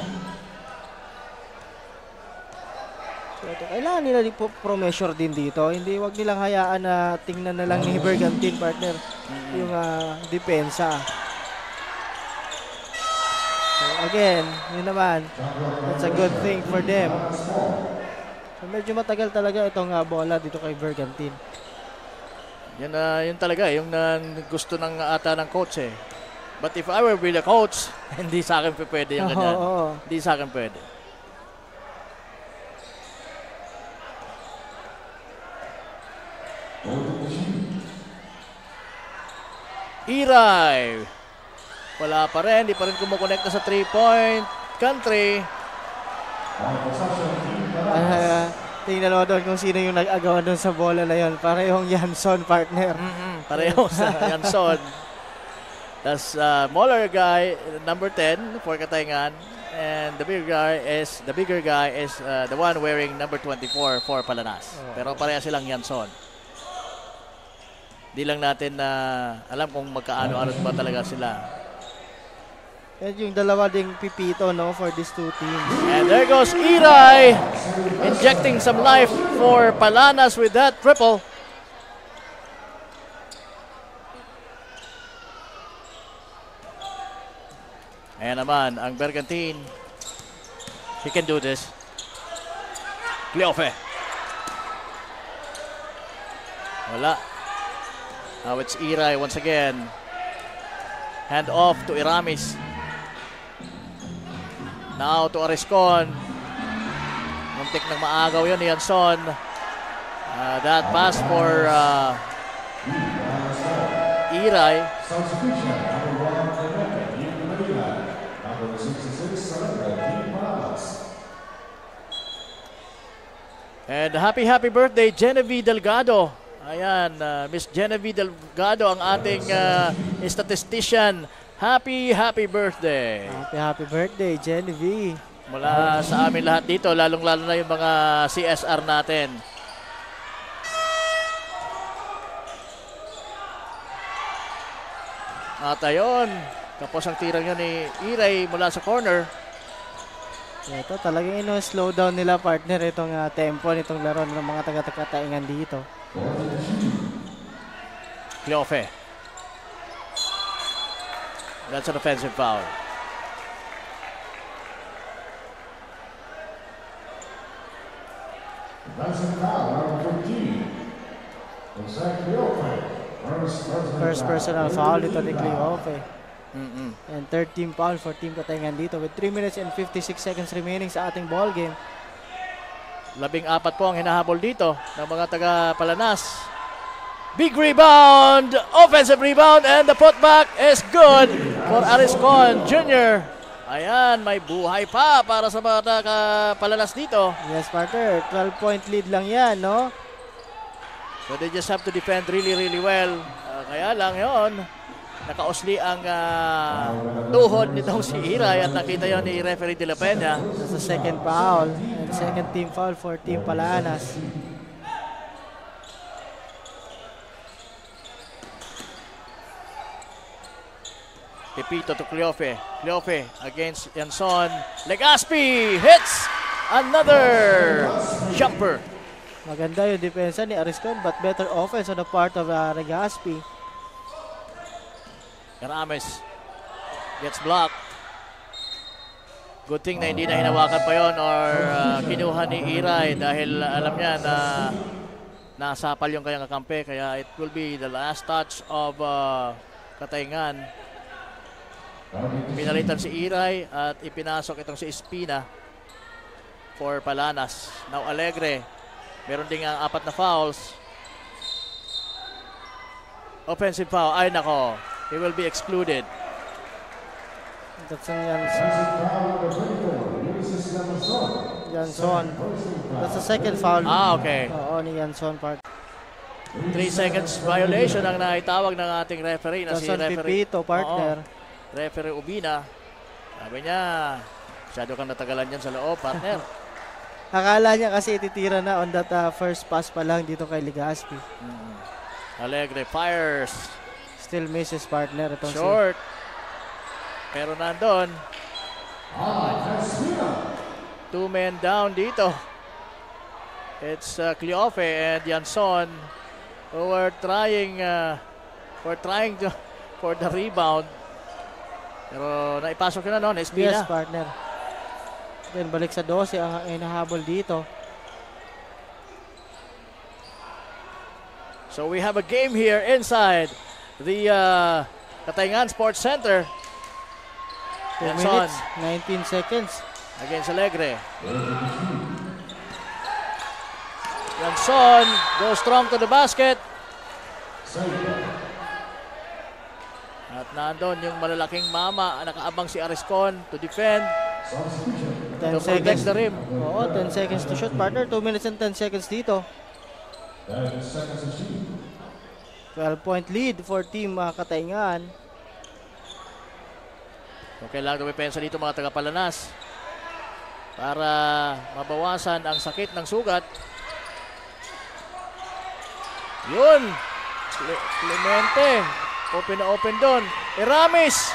So, kailangan nila pro-measure din dito. Hindi, wag nilang hayaan na tingnan na lang ni Bergantin, partner, yung depensa. So again, yun naman, that's a good thing for them. So medyo matagal talaga itong bola dito kay Bergantin. Yun talaga, yung gusto ng ata ng coach eh. But if I were the coach, hindi sa akin pwede yung ganyan. Hindi sa akin pwede. Iray. Wala pa rin. Di pa rin kumukonekta sa 3-point country. Tingnan mo doon kung sino yung nag-agawan doon sa bola na yun. Parehong Yanson, partner. Pareho sa Yanson. That's smaller guy, number 10 for Kataingan. And the bigger guy is the one wearing number 24 for Palanas. Pero pareha silang Yanson. Di lang natin na alam kung magkaano-ano ba talaga sila. At yung dalawa ding pipito, no, for these two teams. And there goes Iray injecting some life for Palanas with that triple. Ayan naman ang Bergantine. He can do this. Cleofe. Wala. Now it's Iray once again. Hand off to Iramis. Now to Ariscon. Muntik nang maagaw yun ni Yanson. That pass for Iray. And happy birthday Genevieve Delgado. Ayan, Miss Genevieve Delgado ang ating statistician. Happy birthday. Happy birthday, Genevieve. Mula sa amin lahat dito, lalong-lalo na yung mga CSR natin. At ayun, tapos ang tirang yun ni Iray mula sa corner. Ito talagang slow down nila, partner, itong tempo nitong laro ng mga taga-Kataingan dito. Cleofe. That's an offensive foul. That's a foul, number 15. Zach Cleofe. First personal foul dito ni Cleofe. And third team foul for Team Kataingan dito with 3 minutes and 56 seconds remaining sa ating ball game. 14 po ang hinahabol dito ng mga taga-Palanas. Big rebound, offensive rebound, and the putback is good for Ariscon Jr. Ayan, may buhay pa para sa mga taga-Palanas dito. Yes, partner. 12-point lead lang yan, no? So they just have to defend really well. Kaya lang yon, nakausli ang tuhod nitong si Iray at nakita yon ni referee De La Peña. That's the second foul and second team foul for Team Palanas. Pipito to Cleofe. Cleofe against Yanson. Legaspi hits another jumper. Maganda yung depensa ni Ariscon but better offense on the part of Legaspi. Iramis gets blocked. Good thing na hindi na hinawakan pa yon or kinuha ni Iray dahil alam niya na nasapal yung kanyang kakampi. Kaya it will be the last touch of Kataingan. Pinalitan si Iray at ipinasok itong si Espina for Palanas. Now Alegre. Meron ding 4 na fouls. Offensive foul. Ay nako. He will be excluded. That's Yanson. That's the second foul. Okay. Oo, ni Yanson part. 3 seconds violation ang naitawag ng ating referee na si referee Pipito, partner. Referee Ubina. Sabi niya, masyado kang natagalan yan sa loob, partner. Akala niya kasi ititira na on that first pass pa lang dito kay Legaspi. Alegre fires. Still misses, partner. Itong short. Pero nandun. 2 men down dito. It's Cleofe and Yanson who were trying for the rebound. Pero naipasok na noon, Espina. Yes, partner. Then balik sa 12 ang inahabol dito. So we have a game here inside the Kataingan Sports Center. 2 minutes, 19 seconds. Against Alegre. Yanson goes strong to the basket. At nandun yung malalaking mama, nakaabang si Ariscon to defend. 10 to seconds. protect the rim. Oo, 10 seconds to shoot, partner. 2 minutes and 10 seconds dito. 12-point lead for Team Kataingan. Okay lang dumipensa dito mga taga-Palanas para mabawasan ang sakit ng sugat. Yun! Clemente. Open na open doon. Eramis.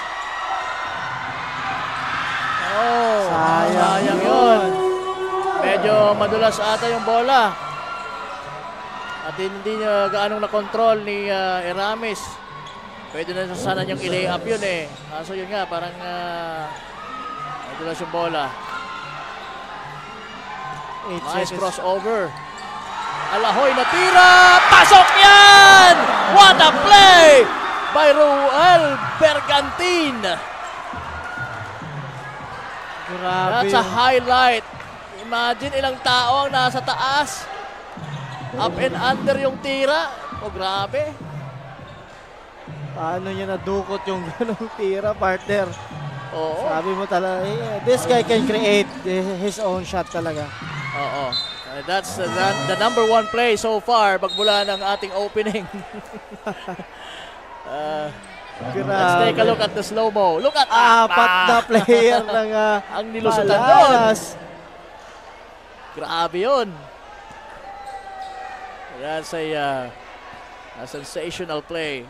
Oh, sayang yun. Medyo madulas ata yung bola. At hindi niya gaanong na-control ni Eramis. Pwede na sana niyang i-lay up yun eh. Kaso yun nga, parang madulas yung bola. Nice crossover. Alahoy na tira. Pasok yan! What a play by Ruel Bergantin. Grabe. That's a highlight. Imagine ilang tao ang nasa taas. Up and under yung tira. Oh, grabe. Paano niya nadukot yung ganong tira, partner? Oo. Sabi mo talaga, this guy can create his own shot talaga. Oo. That's the number one play so far magmula ng ating opening. Let's take a look at the slow-mo. Look at that. Apat na player ng ang nilusutan doon. Grabe yun. That's a sensational play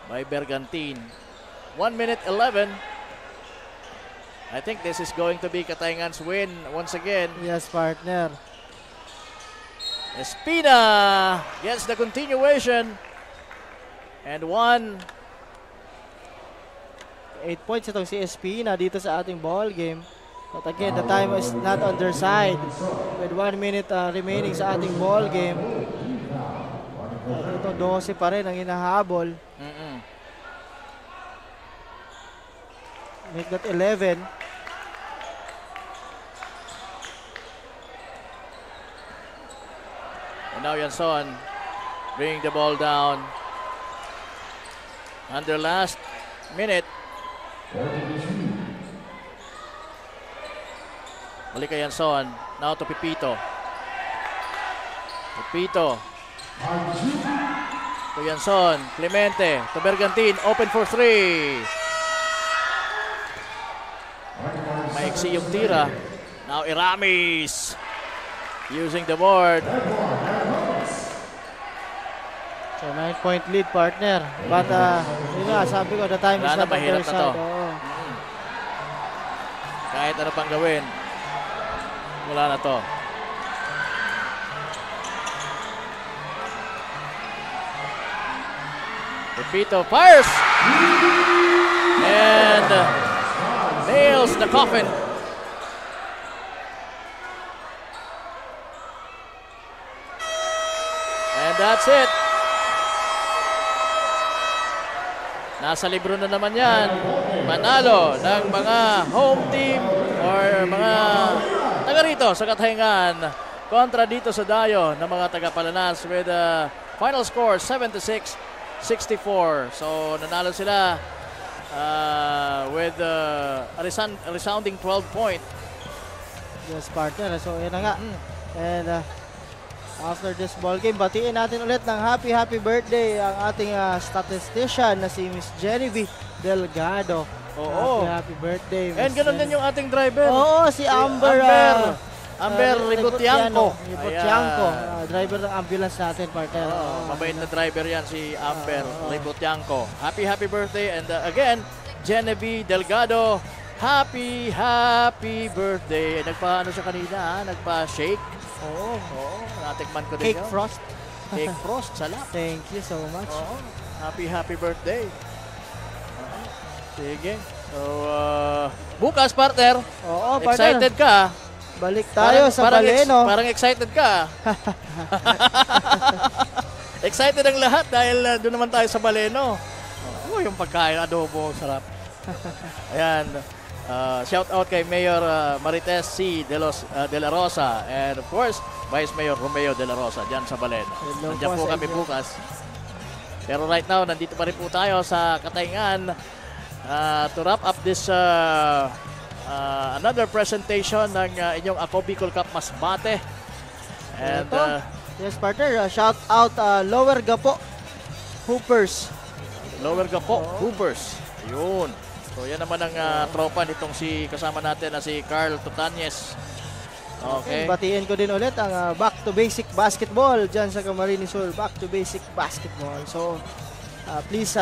by Bergantin. 1 minute 11. I think this is going to be Katayngan's win once again. Yes, partner. Espina gets the continuation. And 1. 8 points itong si Espina dito sa ating ball game. But again, the time is not on their side. With 1 minute remaining sa ating ball game. At ito, 12 pa rin ang hinahabol. Make that 11. And now Yanson bringing the ball down. Under last minute. Balik kay Yanson. Now to Pipito. Pipito. To Yanson. Clemente. To Bergantin. Open for 3. Maiksi yung tira. Now Eramis. Using the board. So 9-point lead, partner. But yun nga, sabi ko, the time is not on their side. Kahit ano pang gawin, wala na to. Pepito fires! And nails the coffin. And that's it. Nasa libro na naman yan. Manalo ng mga home team or mga taga rito sa Katayngan kontra dito sa dayo ng mga taga-Palanas with a final score 76-64. So nanalo sila with a resounding 12 point. Yes, partner. So yan na nga. And after this ball game, batiin natin ulit ng happy birthday ang ating statistician na si Miss Genevieve Delgado. Oo. Happy birthday. And ganun din yung ating driver. Oo, si Amber Ributianco. Driver ng ambulance natin, partner. Mabait na driver yan si Amber Ributianco. Happy birthday. And again, Genevieve Delgado, happy birthday. Nagpa-ano siya kanina, nagpa-shake. Oo. Natikman ko din Cake Frost. Cake Frost, salap. Thank you so much. Oo. Happy birthday. Sige. So, bukas, partner. Oo, partner. Excited ka? Balik tayo sa Baleno. Parang excited ka. Excited ang lahat dahil doon naman tayo sa Baleno. Yung pagkain, adobo, sarap. Ayan. Shout out kay Mayor Marites C. De La Rosa and of course Vice Mayor Romeo De La Rosa dyan sa Baleno. Nandiyan po kami bukas. Pero right now, nandito pa rin po tayo sa Katayngan to wrap up this another presentation ng inyong Ako Bicol Cup Masbate. And yes, partner, shout out Lower Gapo Hoopers. Lower Gapo Hoopers. Ayun. So yan naman ang tropa nitong si kasama natin na si Carl Tutanyes. Okay. Batiin ko din ulit ang Back to Basic Basketball dyan sa Camarines Sur. Back to Basic Basketball. So, please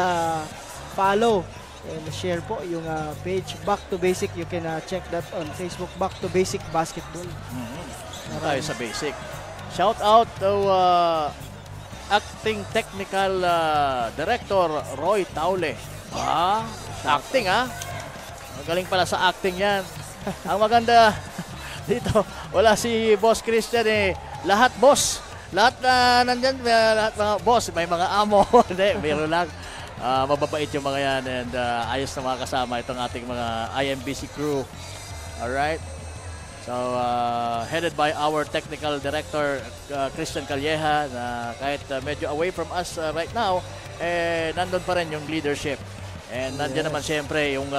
follow and share po yung page Back to Basic. You can check that on Facebook, Back to Basic Basketball. Tayo sa basic. Shout out to Acting Technical Director Roy Taule. Acting magaling pala sa acting yan. Ang maganda dito, wala si Boss Christian lahat boss. Lahat na nandyan, lahat mga boss, may mga amo. Hindi, meron lang. Mababait yung mga yan and ayos na mga kasama itong ating mga IMBC crew. Alright? So, headed by our technical director, Christian Calleja, na kahit medyo away from us right now, nandun pa rin yung leadership. And nandyan naman siyempre yung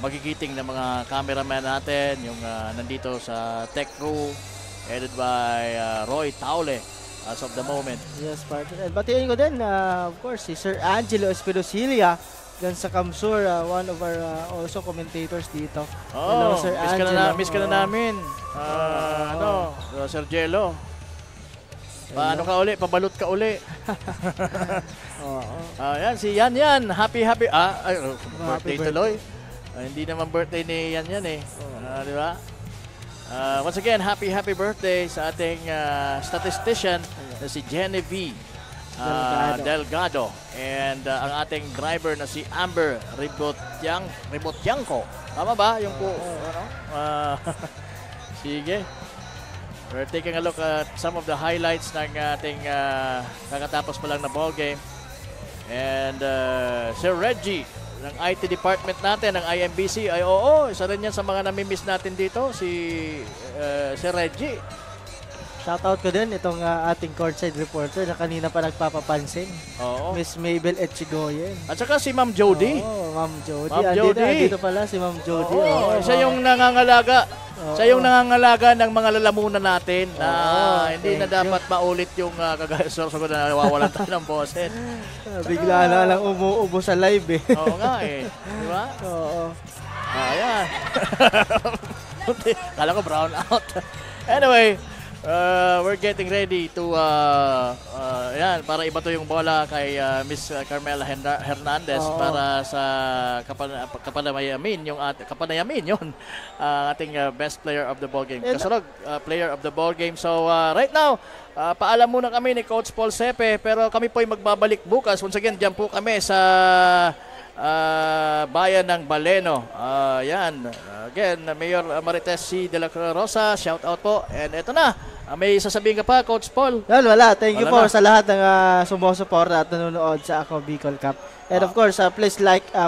magigiting na mga cameraman natin, yung nandito sa tech crew, headed by Roy Taule as of the moment. Yes, partner. And batiin ko din, of course, si Sir Angelo Espinosilia dyan sa Kamsur, one of our also commentators dito. Hello, Sir Angelo. Miss ka na namin. Sir Jello. Paano ka uli? Pabalot ka uli. Yan, si Yan. Happy. Birthday tuloy. Hindi naman birthday ni Yan di ba? Once again, happy birthday sa ating statistician na si Genevieve Delgado. And ang ating driver na si Amber Ribotyanko. Tama ba? Yung po, sige. We're taking a look at some of the highlights ng ating kakatapos pa lang na ball game. And Sir Reggie ng IT department natin, ng IMBC, ay isa rin yan sa mga namimiss natin dito, si Sir Reggie. Shoutout ko din itong ating courtside reporter na kanina pa nagpapapansin. Miss Mabel Etchigoyen. At saka si Ma'am Jody. Ma'am Jody. Andito pala si Ma'am Jody. Siya yung nangangalaga. Siya yung nangangalaga ng mga lalamunan natin na hindi na dapat maulit yung kagaya ko na nawawalan tayo ng boses. Bigla na lang umuubo sa live Oo nga Di ba? Ayan. Kala ko brown out. Anyway, we're getting ready to para ibato yung bola kay Miss Carmela Hernandez para sa kapanayamin yun ating best player of the ball game. Kasunod player of the ball game. So right now, paalam muna kami ni Coach Paul Sepe, pero kami po ay magbabalik bukas. Once again, dyan po kami sa bayan ng Baleno. Again, Mayor Marites C. De La Rosa, shout out po. And eto na, may sasabihin ka pa, Coach Paul? Wala. Thank you po sa lahat ng sumusuporta at nanonood sa Ako Bicol Cup. And of course, please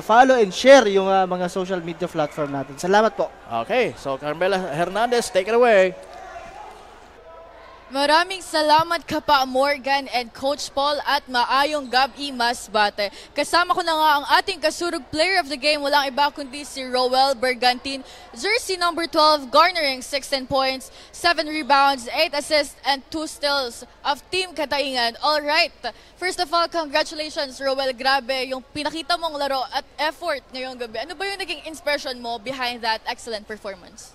follow and share yung mga social media platform natin. Salamat po. Okay, so Carmela Hernandez, take it away. Maraming salamat Kapa Morgan and Coach Paul at maayong gabi Masbate. Kasama ko na nga ang ating kasurug player of the game, walang iba kundi si Roel Bergantin. Jersey number 12, garnering 16 points, 7 rebounds, 8 assists, and 2 steals of Team Kataingan. Alright, first of all, congratulations Roel. Grabe yung pinakita mong laro at effort ngayong gabi. Ano ba yung naging inspiration mo behind that excellent performance?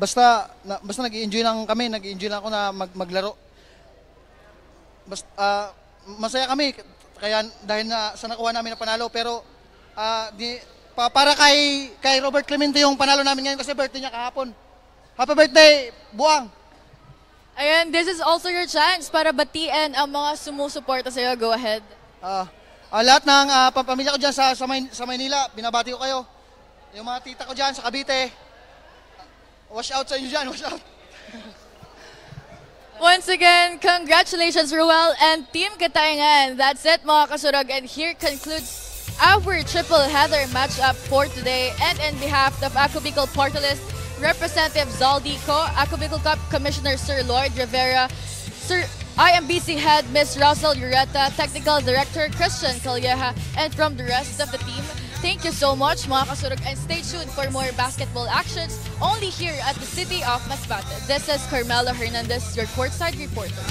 Basta nag-i-enjoy lang kami, nag-i-enjoy lang ako na maglaro. Masaya kami kaya dahil sa nakuha namin na panalo, pero para kay Robert Clemente yung panalo namin ngayon kasi birthday niya kahapon. Happy birthday, Buang! Ayan, this is also your chance para batiin ang mga sumusuporta sa'yo. Go ahead. Lahat ng pamilya ko dyan sa Maynila, binabati ko kayo. Yung mga tita ko dyan sa Cavite, wash out sa inyo dyan, wash out. Once again, congratulations Roel and Team Kataingan. That's it mga kasurag, and here concludes our triple header matchup for today. And on behalf of Ako Bicol Party List Representative Zaldico, Ako Bicol Cup Commissioner Sir Lloyd Rivera, Sir IMBC Head Ms. Russell Ureta, Technical Director Christian Calleja, and from the rest of the team, thank you so much mga kasurog, and stay tuned for more basketball actions only here at the City of Masbate. This is Carmela Hernandez, your courtside reporter.